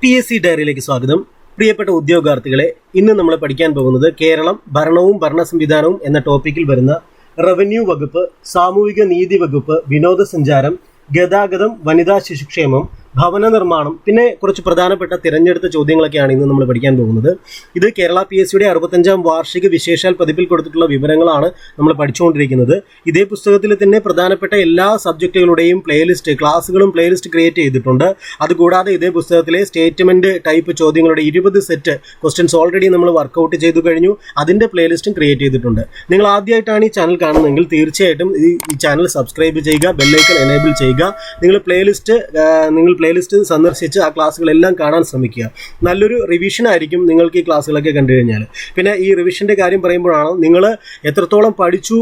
PSC ഡയറിയിലേക്ക് സ്വാഗതം. പ്രിയപ്പെട്ട ഉദ്യോഗാർത്ഥികളെ, ഇന്ന് നമ്മൾ പഠിക്കാൻ പോകുന്നത് കേരളം ഭരണവും ഭരണ സംവിധാനവും എന്ന ടോപ്പിക്കിൽ വരുന്ന റവന്യൂ വകുപ്പ്, സാമൂഹിക നീതി വകുപ്പ്, വിനോദസഞ്ചാരം, ഗതാഗതം, വനിതാ ശിശുക്ഷേമം, ഭവന നിർമ്മാണം, പിന്നെ കുറച്ച് പ്രധാനപ്പെട്ട തിരഞ്ഞെടുത്ത ചോദ്യങ്ങളൊക്കെയാണ് ഇന്ന് നമ്മൾ പഠിക്കാൻ പോകുന്നത്. ഇത് കേരള PSCയുടെ 65ാം വാർഷിക വിശേഷാൽ പതിപ്പിൽ കൊടുത്തിട്ടുള്ള വിവരങ്ങളാണ് നമ്മൾ പഠിച്ചുകൊണ്ടിരിക്കുന്നത്. ഇതേ പുസ്തകത്തിൽ തന്നെ പ്രധാനപ്പെട്ട എല്ലാ സബ്ജക്റ്റുകളുടെയും ക്ലാസ്സുകളും പ്ലേലിസ്റ്റ് ക്രിയേറ്റ് ചെയ്തിട്ടുണ്ട്. അതുകൂടാതെ ഇതേ പുസ്തകത്തിലെ സ്റ്റേറ്റ്മെന്റ് ടൈപ്പ് ചോദ്യങ്ങളുടെ 20 സെറ്റ് ക്വസ്റ്റ്യൻസ് ഓൾറെഡി നമ്മൾ വർക്കൗട്ട് ചെയ്തു കഴിഞ്ഞു. അതിന്റെ പ്ലേലിസ്റ്റും ക്രിയേറ്റ് ചെയ്തിട്ടുണ്ട്. നിങ്ങൾ ആദ്യമായിട്ടാണ് ഈ ചാനൽ കാണുന്നതെങ്കിൽ തീർച്ചയായിട്ടും ഈ ചാനൽ സബ്സ്ക്രൈബ് ചെയ്യുക, ബെല്ലൈക്കൺ എനേബിൾ ചെയ്യുക. നിങ്ങൾ പ്ലേലിസ്റ്റ് സന്ദർശിച്ച് ആ ക്ലാസ്സുകളെല്ലാം കാണാൻ ശ്രമിക്കുക. നല്ലൊരു റിവിഷൻ ആയിരിക്കും നിങ്ങൾക്ക് ഈ ക്ലാസ്സുകളൊക്കെ കണ്ടു കഴിഞ്ഞാൽ. പിന്നെ ഈ റിവിഷൻ്റെ കാര്യം പറയുമ്പോഴാണ് നിങ്ങൾ എത്രത്തോളം പഠിച്ചു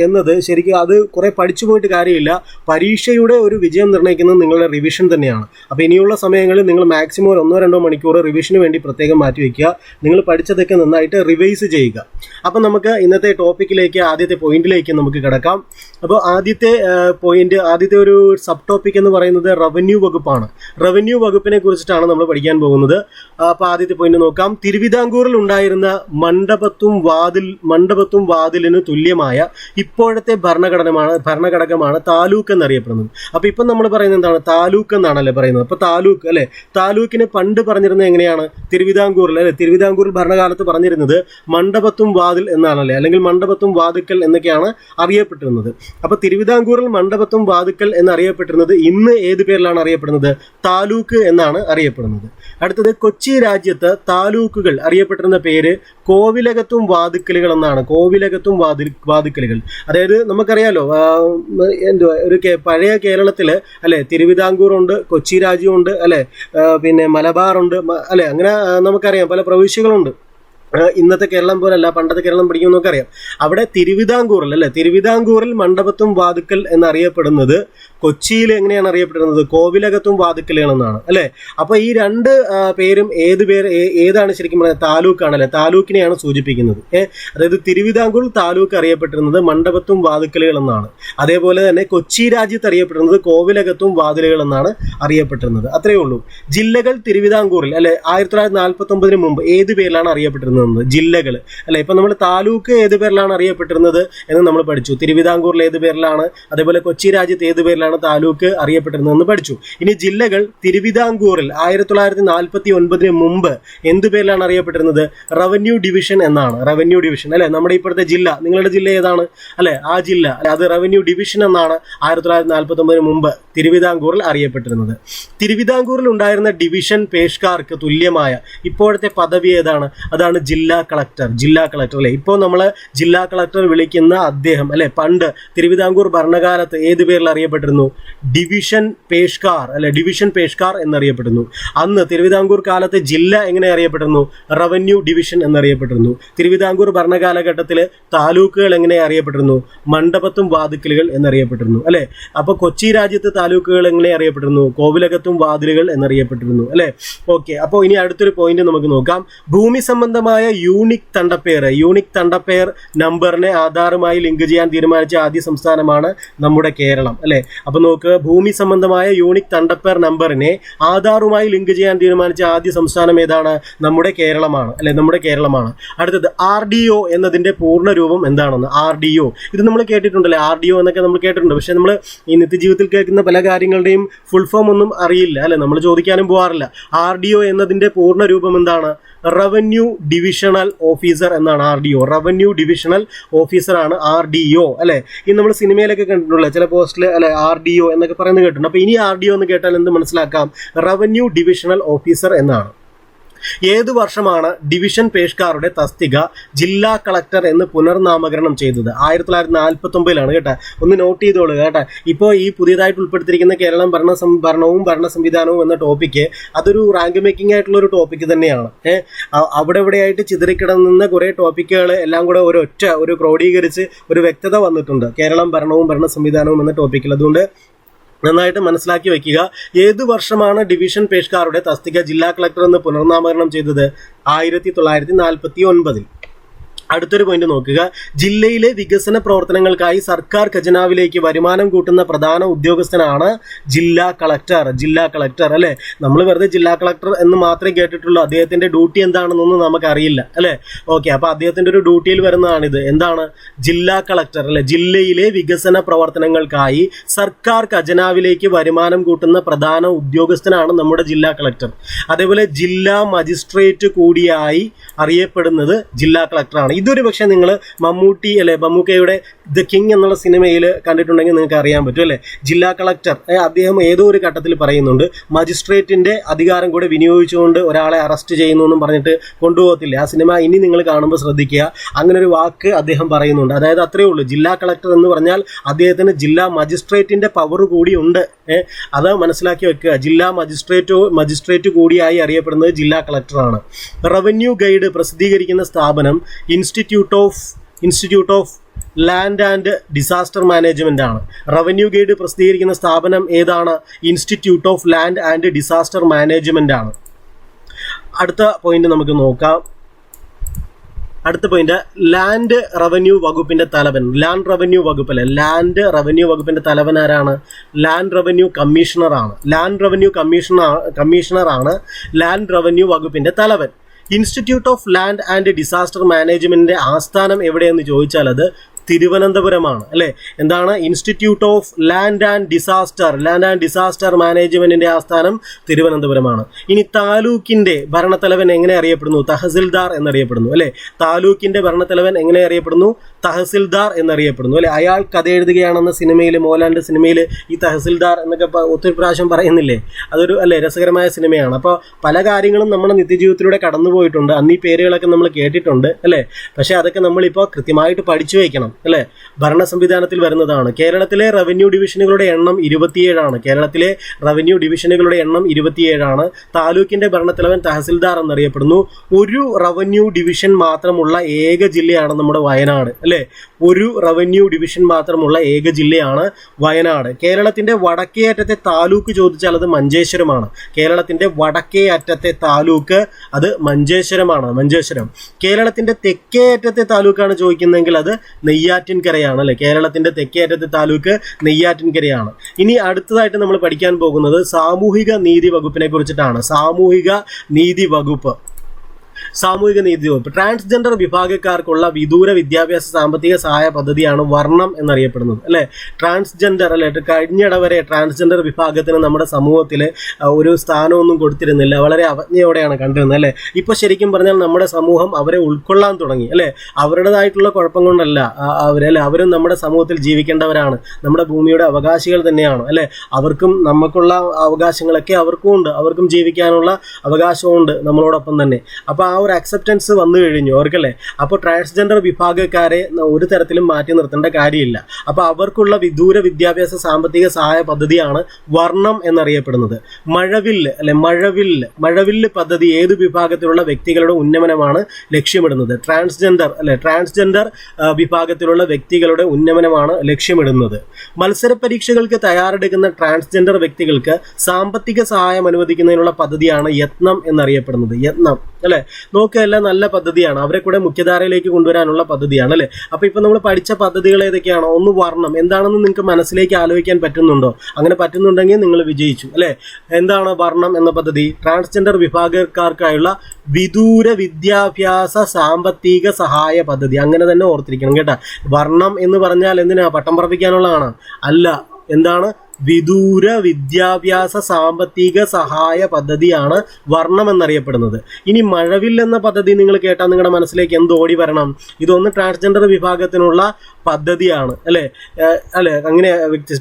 എന്നത് ശരിക്കും അത് കുറേ പഠിച്ചു പോയിട്ട് കാര്യമില്ല. പരീക്ഷയുടെ ഒരു വിജയം നിർണ്ണയിക്കുന്നത് നിങ്ങളുടെ റിവിഷൻ തന്നെയാണ്. അപ്പോൾ ഇനിയുള്ള സമയങ്ങളിൽ നിങ്ങൾ മാക്സിമം 1-2 മണിക്കൂർ റിവിഷന് വേണ്ടി പ്രത്യേകം മാറ്റിവെക്കുക. നിങ്ങൾ പഠിച്ചതൊക്കെ നന്നായിട്ട് റിവൈസ് ചെയ്യുക. അപ്പം നമുക്ക് ഇന്നത്തെ ടോപ്പിക്കിലേക്ക്, ആദ്യത്തെ പോയിന്റിലേക്ക് നമുക്ക് കിടക്കാം. അപ്പോൾ ആദ്യത്തെ ഒരു സബ് ടോപ്പിക് എന്ന് പറയുന്നത് റവന്യൂ വകുപ്പാണ്. റവന്യൂ വകുപ്പിനെ കുറിച്ചിട്ടാണ് നമ്മൾ പഠിക്കാൻ പോകുന്നത്. അപ്പോൾ ആദ്യത്തെ പോയിന്റ് നോക്കാം. തിരുവിതാംകൂറിൽ ഉണ്ടായിരുന്ന മണ്ഡപത്തും വാതിലിന് തുല്യമായ ഇപ്പോഴത്തെ ഭരണഘടകമാണ് താലൂക്ക് എന്നറിയപ്പെടുന്നത്. അപ്പോൾ ഇപ്പം നമ്മൾ പറയുന്നത് എന്താണ്? താലൂക്ക് എന്നാണല്ലേ പറയുന്നത്. അപ്പോൾ താലൂക്ക് അല്ലെ, താലൂക്കിന് പണ്ട് പറഞ്ഞിരുന്നത് എങ്ങനെയാണ്? തിരുവിതാംകൂറിൽ ഭരണകാലത്ത് പറഞ്ഞിരുന്നത് മണ്ഡപത്തും വാതിൽ എന്നാണല്ലേ, അല്ലെങ്കിൽ മണ്ഡപത്തും വാതുക്കൽ എന്നൊക്കെയാണ് അറിയപ്പെട്ടിരുന്നത്. അപ്പോൾ തിരുവിതാംകൂറിൽ മണ്ഡപത്തും വാതുക്കൽ എന്നറിയപ്പെട്ടിരുന്നത് ഇന്ന് ഏത് പേരിലാണ് അറിയപ്പെടുന്നത്? താലൂക്ക് എന്നാണ് അറിയപ്പെടുന്നത്. അടുത്തത്, കൊച്ചി രാജ്യത്ത് താലൂക്കുകൾ അറിയപ്പെട്ടിരുന്ന പേര് കോവിലകത്തും വാതുക്കലുകൾ എന്നാണ്. കോവിലകത്തും വാതുക്കലുകൾ, അതായത് നമുക്കറിയാലോ, പഴയ കേരളത്തിൽ അല്ലെ തിരുവിതാംകൂറുണ്ട്, കൊച്ചി രാജ്യമുണ്ട് അല്ലെ, പിന്നെ മലബാറുണ്ട് അല്ലെ, അങ്ങനെ നമുക്കറിയാം പല പ്രവിശ്യകളുണ്ട്. ഇന്നത്തെ കേരളം പോലല്ല, പണ്ടത്തെ കേരളം പഠിക്കും നമുക്കറിയാം. അവിടെ തിരുവിതാംകൂറിൽ മണ്ഡപത്തും വാതുക്കൽ എന്നറിയപ്പെടുന്നത് കൊച്ചിയിൽ എങ്ങനെയാണ് അറിയപ്പെടുന്നത്? കോവിലകത്തും വാതുക്കലുകൾ എന്നാണ് അല്ലെ. അപ്പൊ ഈ രണ്ട് പേരും ഏതാണ് ശരിക്കും പറയുന്നത്? താലൂക്കാണല്ലേ, താലൂക്കിനെയാണ് സൂചിപ്പിക്കുന്നത്. അതായത് തിരുവിതാംകൂറിൽ താലൂക്ക് അറിയപ്പെട്ടിരുന്നത് മണ്ഡപത്തും വാതുക്കലുകൾ എന്നാണ്. അതേപോലെ തന്നെ കൊച്ചി രാജ്യത്ത് അറിയപ്പെടുന്നത് കോവിലകത്തും വാതിലുകൾ എന്നാണ് അറിയപ്പെട്ടിരുന്നത്. അത്രയേ ഉള്ളൂ. ജില്ലകൾ തിരുവിതാംകൂറിൽ അല്ലെ 1949 മുമ്പ് ഏത് പേരിലാണ് അറിയപ്പെട്ടിരുന്നത്? ജില്ലകൾ അല്ലെ. ഇപ്പൊ നമ്മൾ താലൂക്ക് ഏത് പേരിലാണ് അറിയപ്പെട്ടിരുന്നത് എന്ന് നമ്മൾ പഠിച്ചു. തിരുവിതാംകൂറിൽ ഏത് പേരിലാണ്, അതേപോലെ കൊച്ചി രാജ്യത്ത് ഏത് പേരിലാണ് താലൂക്ക് അറിയപ്പെട്ടിരുന്നതെന്ന് പഠിച്ചു. ഇനി ജില്ലകൾ തിരുവിതാംകൂറിൽ 1949 മുമ്പ് എന്ത് പേരിലാണ് അറിയപ്പെട്ടിരുന്നത്? റവന്യൂ ഡിവിഷൻ എന്നാണ്. റവന്യൂ ഡിവിഷൻ അല്ലെ, നമ്മുടെ ഇപ്പോഴത്തെ ജില്ല, നിങ്ങളുടെ ജില്ല ഏതാണ് അല്ലെ, ആ ജില്ല അല്ലെ, അത് റവന്യൂ ഡിവിഷൻ എന്നാണ് 1949 മുമ്പ് തിരുവിതാംകൂറിൽ അറിയപ്പെട്ടിരുന്നത്. തിരുവിതാംകൂറിൽ ഉണ്ടായിരുന്ന ഡിവിഷൻ പേഷ്കാർക്ക് തുല്യമായ ഇപ്പോഴത്തെ പദവി ഏതാണ്? അതാണ് ജില്ലാ കളക്ടർ അല്ലെ. ഇപ്പോൾ നമ്മൾ ജില്ലാ കളക്ടർ വിളിക്കുന്ന അദ്ദേഹം അല്ലെ, പണ്ട് തിരുവിതാംകൂർ ഭരണകാലത്ത് ഏത് പേരിൽ അറിയപ്പെട്ടിരുന്നു? ഡിവിഷൻ പേഷ്കാർ അല്ലെ, ഡിവിഷൻ പേഷ്കാർ എന്നറിയപ്പെടുന്നു. അന്ന് തിരുവിതാംകൂർ കാലത്ത് ജില്ല എങ്ങനെ അറിയപ്പെടുന്നു? റവന്യൂ ഡിവിഷൻ എന്നറിയപ്പെട്ടിരുന്നു. തിരുവിതാംകൂർ ഭരണകാലഘട്ടത്തിൽ താലൂക്കുകൾ എങ്ങനെ അറിയപ്പെട്ടിരുന്നു? മണ്ഡപത്തും വാതുക്കലുകൾ എന്നറിയപ്പെട്ടിരുന്നു അല്ലെ. അപ്പൊ കൊച്ചി രാജ്യത്ത് താലൂക്കുകൾ എങ്ങനെ അറിയപ്പെട്ടിരുന്നു? കോവിലകത്തും വാതിലുകൾ എന്നറിയപ്പെട്ടിരുന്നു അല്ലെ. ഓക്കെ, അപ്പോൾ ഇനി അടുത്തൊരു പോയിന്റ് നമുക്ക് നോക്കാം. ഭൂമി സംബന്ധമായ യൂണിക് തണ്ടപ്പേർ നമ്പറിനെ ആധാറുമായി ലിങ്ക് ചെയ്യാൻ തീരുമാനിച്ച ആദ്യ സംസ്ഥാനമാണ് നമ്മുടെ കേരളം അല്ലെ. അപ്പൊ നോക്ക്, ഭൂമി സംബന്ധമായ യൂണിക് തണ്ടപ്പേർ നമ്പറിനെ ആധാറുമായി ലിങ്ക് ചെയ്യാൻ തീരുമാനിച്ച ആദ്യ സംസ്ഥാനം ഏതാണ്? നമ്മുടെ കേരളമാണ് അല്ലെ, നമ്മുടെ കേരളമാണ്. അടുത്തത്, RDO എന്നതിന്റെ പൂർണ്ണ രൂപം എന്താണെന്ന്. RDO ഇത് നമ്മൾ കേട്ടിട്ടുണ്ടല്ലേ, RDO എന്നൊക്കെ നമ്മൾ കേട്ടിട്ടുണ്ട്. പക്ഷെ നമ്മൾ ഈ നിത്യജീവിതത്തിൽ കേൾക്കുന്ന പല കാര്യങ്ങളുടെയും ഫുൾ ഫോം ഒന്നും അറിയില്ല അല്ലെ, നമ്മൾ ചോദിക്കാനും പോകാറില്ല. RDO എന്നതിന്റെ പൂർണ്ണ രൂപം എന്താണ്? റവന്യൂ ഡിവിഷണൽ ഓഫീസർ എന്നാണ്. RDO റവന്യൂ ഡിവിഷണൽ ഓഫീസർ ആണ് RDO അല്ലെ. ഈ നമ്മൾ സിനിമയിലൊക്കെ കണ്ടിട്ടുള്ള ചില പോസ്റ്റിൽ അല്ലെ RDO എന്നൊക്കെ പറയുന്നത് കേട്ടിട്ടുണ്ട്. അപ്പൊ ഇനി RDO എന്ന് കേട്ടാൽ എന്ത് മനസ്സിലാക്കാം? റവന്യൂ ഡിവിഷണൽ ഓഫീസർ എന്നാണ്. ഏതു വർഷമാണ് ഡിവിഷൻ പേഷ്കാരുടെ തസ്തിക ജില്ലാ കളക്ടർ എന്ന് പുനർനാമകരണം ചെയ്തത്? 1949 കേട്ടോ. ഒന്ന് നോട്ട് ചെയ്തോളൂ കേട്ടോ. ഇപ്പോൾ ഈ പുതിയതായിട്ട് ഉൾപ്പെടുത്തിയിരിക്കുന്ന കേരളം ഭരണവും ഭരണ സംവിധാനവും എന്ന ടോപ്പിക്ക് അതൊരു റാങ്ക് മേക്കിംഗ് ആയിട്ടുള്ള ഒരു ടോപ്പിക്ക് തന്നെയാണ്. അവിടെ ഇവിടെയായിട്ട് ചിതറിക്കിടന്ന കുറേ ടോപ്പിക്കുകൾ എല്ലാം കൂടെ ഒരു ക്രോഡീകരിച്ച് ഒരു വ്യക്തത വന്നിട്ടുണ്ട് കേരളം ഭരണവും ഭരണ സംവിധാനവും എന്ന ടോപ്പിക്കിൽ. അതുകൊണ്ട് നന്നായിട്ട് മനസ്സിലാക്കി വെക്കുക. ഏത് വർഷമാണ് ഡിവിഷൻ പേഷ്കാരുടെ തസ്തിക ജില്ലാ കളക്ടർ എന്ന് പുനർനാമകരണം ചെയ്തത്? 1949. അടുത്തൊരു പോയിന്റ് നോക്കുക. ജില്ലയിലെ വികസന പ്രവർത്തനങ്ങൾക്കായി സർക്കാർ ഖജനാവിലേക്ക് വരുമാനം കൂട്ടുന്ന പ്രധാന ഉദ്യോഗസ്ഥനാണ് ജില്ലാ കളക്ടർ. ജില്ലാ കളക്ടർ അല്ലെ, നമ്മൾ വെറുതെ ജില്ലാ കളക്ടർ എന്ന് മാത്രമേ കേട്ടിട്ടുള്ളൂ. അദ്ദേഹത്തിന്റെ ഡ്യൂട്ടി എന്താണെന്നൊന്നും നമുക്കറിയില്ല അല്ലെ. ഓക്കെ, അപ്പൊ അദ്ദേഹത്തിന്റെ ഒരു ഡ്യൂട്ടിയിൽ വരുന്നതാണിത്. എന്താണ് ജില്ലാ കളക്ടർ അല്ലെ? ജില്ലയിലെ വികസന പ്രവർത്തനങ്ങൾക്കായി സർക്കാർ ഖജനാവിലേക്ക് വരുമാനം കൂട്ടുന്ന പ്രധാന ഉദ്യോഗസ്ഥനാണ് നമ്മുടെ ജില്ലാ കളക്ടർ. അതേപോലെ ജില്ലാ മജിസ്ട്രേറ്റ് കൂടിയായി അറിയപ്പെടുന്നത് ജില്ലാ കളക്ടറാണ്. ഇതൊരു പക്ഷേ നിങ്ങൾ മമ്മൂട്ടി അല്ലെ മമ്മൂക്കയുടെ ദ കിങ് എന്നുള്ള സിനിമയിൽ കണ്ടിട്ടുണ്ടെങ്കിൽ നിങ്ങൾക്ക് അറിയാൻ പറ്റും അല്ലെ. ജില്ലാ കളക്ടർ അദ്ദേഹം ഏതോ ഒരു ഘട്ടത്തിൽ പറയുന്നുണ്ട്, മജിസ്ട്രേറ്റിന്റെ അധികാരം കൂടെ വിനിയോഗിച്ചുകൊണ്ട് ഒരാളെ അറസ്റ്റ് ചെയ്യുന്നു എന്നും പറഞ്ഞിട്ട് കൊണ്ടുപോകത്തില്ല. ആ സിനിമ ഇനി നിങ്ങൾ കാണുമ്പോൾ ശ്രദ്ധിക്കുക, അങ്ങനെ ഒരു വാക്ക് അദ്ദേഹം പറയുന്നുണ്ട്. അതായത് അത്രയേ ഉള്ളൂ, ജില്ലാ കളക്ടർ എന്ന് പറഞ്ഞാൽ അദ്ദേഹത്തിന് ജില്ലാ മജിസ്ട്രേറ്റിന്റെ പവർ കൂടി ഉണ്ട്. അത് മനസ്സിലാക്കി വെക്കുക. ജില്ലാ മജിസ്ട്രേറ്റ് കൂടിയായി അറിയപ്പെടുന്നത് ജില്ലാ കളക്ടറാണ്. റവന്യൂ ഗൈഡ് പ്രസിദ്ധീകരിക്കുന്ന സ്ഥാപനം institute of land and disaster management ആണ്. റവന്യൂ ഗൈഡ് പ്രസിദ്ധീകരിക്കുന്ന സ്ഥാപനം ഏതാണ്? Institute of land and disaster management ആണ്. അടുത്ത പോയിന്റ് നമുക്ക് നോക്കാം. അടുത്ത പോയിന്റ്, ലാൻഡ് റവന്യൂ വകുപ്പിന്റെ തലവൻ. ലാൻഡ് റവന്യൂ വകുപ്പ് അല്ലെ, ലാൻഡ് റവന്യൂ വകുപ്പിന്റെ തലവൻ ആരാണ്? ലാൻഡ് റവന്യൂ കമ്മീഷണറാണ്. ലാൻഡ് റവന്യൂ കമ്മീഷണറാണ് ലാൻഡ് റവന്യൂ വകുപ്പിന്റെ തലവൻ. Institute of land and disaster മാനേജ്മെന്റിന്റെ ആസ്ഥാനം എവിടെയെന്ന് ചോദിച്ചാൽ അത് തിരുവനന്തപുരമാണ് അല്ലെ. എന്താണ്? Institute of land and disaster മാനേജ്മെന്റിന്റെ ആസ്ഥാനം തിരുവനന്തപുരമാണ്. ഇനി താലൂക്കിന്റെ ഭരണത്തലവൻ എങ്ങനെ അറിയപ്പെടുന്നു? തഹസിൽദാർ എന്നറിയപ്പെടുന്നു അല്ലെ. താലൂക്കിന്റെ ഭരണത്തലവൻ എങ്ങനെ അറിയപ്പെടുന്നു? തഹസിൽദാർ എന്നറിയപ്പെടുന്നു അല്ലെ. അയാൾ കഥ എഴുതുകയാണെന്ന സിനിമയിൽ, മോഹൻലാലിന്റെ സിനിമയിൽ ഈ തഹസിൽദാർ എന്നൊക്കെ ഒത്തിരി പ്രാവശ്യം പറയുന്നില്ലേ? അതൊരു അല്ലെ രസകരമായ സിനിമയാണ്. അപ്പോൾ പല കാര്യങ്ങളും നമ്മുടെ നിത്യജീവിതത്തിലൂടെ കടന്നുപോയിട്ടുണ്ട്. അന്ന് ഈ പേരുകളൊക്കെ നമ്മൾ കേട്ടിട്ടുണ്ട് അല്ലെ. പക്ഷെ അതൊക്കെ നമ്മളിപ്പോൾ കൃത്യമായിട്ട് പഠിച്ചു വയ്ക്കണം അല്ലെ. ഭരണ സംവിധാനത്തിൽ വരുന്നതാണ്. കേരളത്തിലെ റവന്യൂ ഡിവിഷനുകളുടെ എണ്ണം 27 കേരളത്തിലെ റവന്യൂ ഡിവിഷനുകളുടെ എണ്ണം 27. താലൂക്കിന്റെ ഭരണത്തലവൻ തഹസിൽദാർ എന്നറിയപ്പെടുന്നു. ഒരു റവന്യൂ ഡിവിഷൻ മാത്രമുള്ള ഏക ജില്ലയാണ് നമ്മുടെ വയനാട് അല്ലെ. ഒരു റവന്യൂ ഡിവിഷൻ മാത്രമുള്ള ഏക ജില്ലയാണ് വയനാട്. കേരളത്തിന്റെ വടക്കേ അറ്റത്തെ താലൂക്ക് ചോദിച്ചാൽ അത് മഞ്ചേശ്വരമാണ്. കേരളത്തിന്റെ വടക്കേ അറ്റത്തെ താലൂക്ക് അത് മഞ്ചേശ്വരമാണ്. കേരളത്തിന്റെ തെക്കേ അറ്റത്തെ താലൂക്കാണ് ചോദിക്കുന്നതെങ്കിൽ അത് നെയ്യാറ്റിൻകരയാണ് അല്ലെ. കേരളത്തിന്റെ തെക്കേ അറ്റത്തെ താലൂക്ക് നെയ്യാറ്റിൻകരയാണ്. ഇനി അടുത്തതായിട്ട് നമ്മൾ പഠിക്കാൻ പോകുന്നത് സാമൂഹിക നീതി വകുപ്പിനെ കുറിച്ചിട്ടാണ്. സാമൂഹിക നീതി വകുപ്പ്. ട്രാൻസ്ജെൻഡർ വിഭാഗക്കാർക്കുള്ള വിദൂര വിദ്യാഭ്യാസ സാമ്പത്തിക സഹായ പദ്ധതിയാണ് വർണ്ണം എന്നറിയപ്പെടുന്നത് അല്ലെ. ട്രാൻസ്ജെൻഡർ അല്ലെ, കഴിഞ്ഞിട വരെ ട്രാൻസ്ജെൻഡർ വിഭാഗത്തിന് നമ്മുടെ സമൂഹത്തിൽ ഒരു സ്ഥാനമൊന്നും കൊടുത്തിരുന്നില്ല. വളരെ അവജ്ഞയോടെയാണ് കണ്ടിരുന്നത് അല്ലെ. ഇപ്പൊ ശരിക്കും പറഞ്ഞാൽ നമ്മുടെ സമൂഹം അവരെ ഉൾക്കൊള്ളാൻ തുടങ്ങി അല്ലെ. അവരുടേതായിട്ടുള്ള കുഴപ്പം കൊണ്ടല്ല അവരല്ലേ, അവരും നമ്മുടെ സമൂഹത്തിൽ ജീവിക്കേണ്ടവരാണ്. നമ്മുടെ ഭൂമിയുടെ അവകാശികൾ തന്നെയാണ് അല്ലെ. അവർക്കും നമുക്കുള്ള അവകാശങ്ങളൊക്കെ അവർക്കും ഉണ്ട്. അവർക്കും ജീവിക്കാനുള്ള അവകാശമുണ്ട് നമ്മളോടൊപ്പം തന്നെ. അപ്പോൾ ആ ഒരു അക്സെപ്റ്റൻസ് വന്നു കഴിഞ്ഞു അവർക്കല്ലേ. അപ്പോൾ ട്രാൻസ്ജെൻഡർ വിഭാഗക്കാരെ ഒരു തരത്തിലും മാറ്റി നിർത്തേണ്ട കാര്യമില്ല. അപ്പോൾ അവർക്കുള്ള വിദൂര വിദ്യാഭ്യാസ സാമ്പത്തിക സഹായ പദ്ധതിയാണ് വർണ്ണം എന്നറിയപ്പെടുന്നത്. മഴവില്ല് അല്ലെ, മഴവില്ല് പദ്ധതി ഏത് വിഭാഗത്തിലുള്ള വ്യക്തികളുടെ ഉന്നമനമാണ് ലക്ഷ്യമിടുന്നത്? ട്രാൻസ്ജെൻഡർ വിഭാഗത്തിലുള്ള വ്യക്തികളുടെ ഉന്നമനമാണ് ലക്ഷ്യമിടുന്നത്. മത്സര പരീക്ഷകൾക്ക് തയ്യാറെടുക്കുന്ന ട്രാൻസ്ജെൻഡർ വ്യക്തികൾക്ക് സാമ്പത്തിക സഹായം അനുവദിക്കുന്നതിനുള്ള പദ്ധതിയാണ് യത്നം എന്നറിയപ്പെടുന്നത്. യത്നം അല്ലെ. നോക്കുകയല്ല, നല്ല പദ്ധതിയാണ്. അവരെ കൂടെ മുഖ്യധാരയിലേക്ക് കൊണ്ടുവരാനുള്ള പദ്ധതിയാണ് അല്ലെ. അപ്പൊ ഇപ്പൊ നമ്മൾ പഠിച്ച പദ്ധതികൾ ഏതൊക്കെയാണോ? ഒന്ന് വർണ്ണം എന്താണെന്ന് നിങ്ങൾക്ക് മനസ്സിലേക്ക് ആലോചിക്കാൻ പറ്റുന്നുണ്ടോ? അങ്ങനെ പറ്റുന്നുണ്ടെങ്കിൽ നിങ്ങൾ വിജയിച്ചു അല്ലെ. എന്താണ് വർണ്ണം എന്ന പദ്ധതി? ട്രാൻസ്ജെൻഡർ വിഭാഗക്കാർക്കായുള്ള വിദൂര വിദ്യാഭ്യാസ സാമ്പത്തിക സഹായ പദ്ധതി. അങ്ങനെ തന്നെ ഓർത്തിരിക്കണം കേട്ടാ. വർണ്ണം എന്ന് പറഞ്ഞാൽ എന്തിനാ? പട്ടം പറപ്പിക്കാനുള്ളതാണ്? അല്ല. എന്താണ്? വിദൂര വിദ്യാഭ്യാസ സാമ്പത്തിക സഹായ പദ്ധതിയാണ് വർണ്ണം എന്നറിയപ്പെടുന്നത്. ഇനി മഴവിൽ എന്ന പദ്ധതി നിങ്ങൾ കേട്ടാൽ നിങ്ങളുടെ മനസ്സിലേക്ക് എന്ത് ഓടി വരണം? ഇതൊന്ന് ട്രാൻസ്ജെൻഡർ വിഭാഗത്തിനുള്ള പദ്ധതിയാണ് അല്ലെ. അങ്ങനെ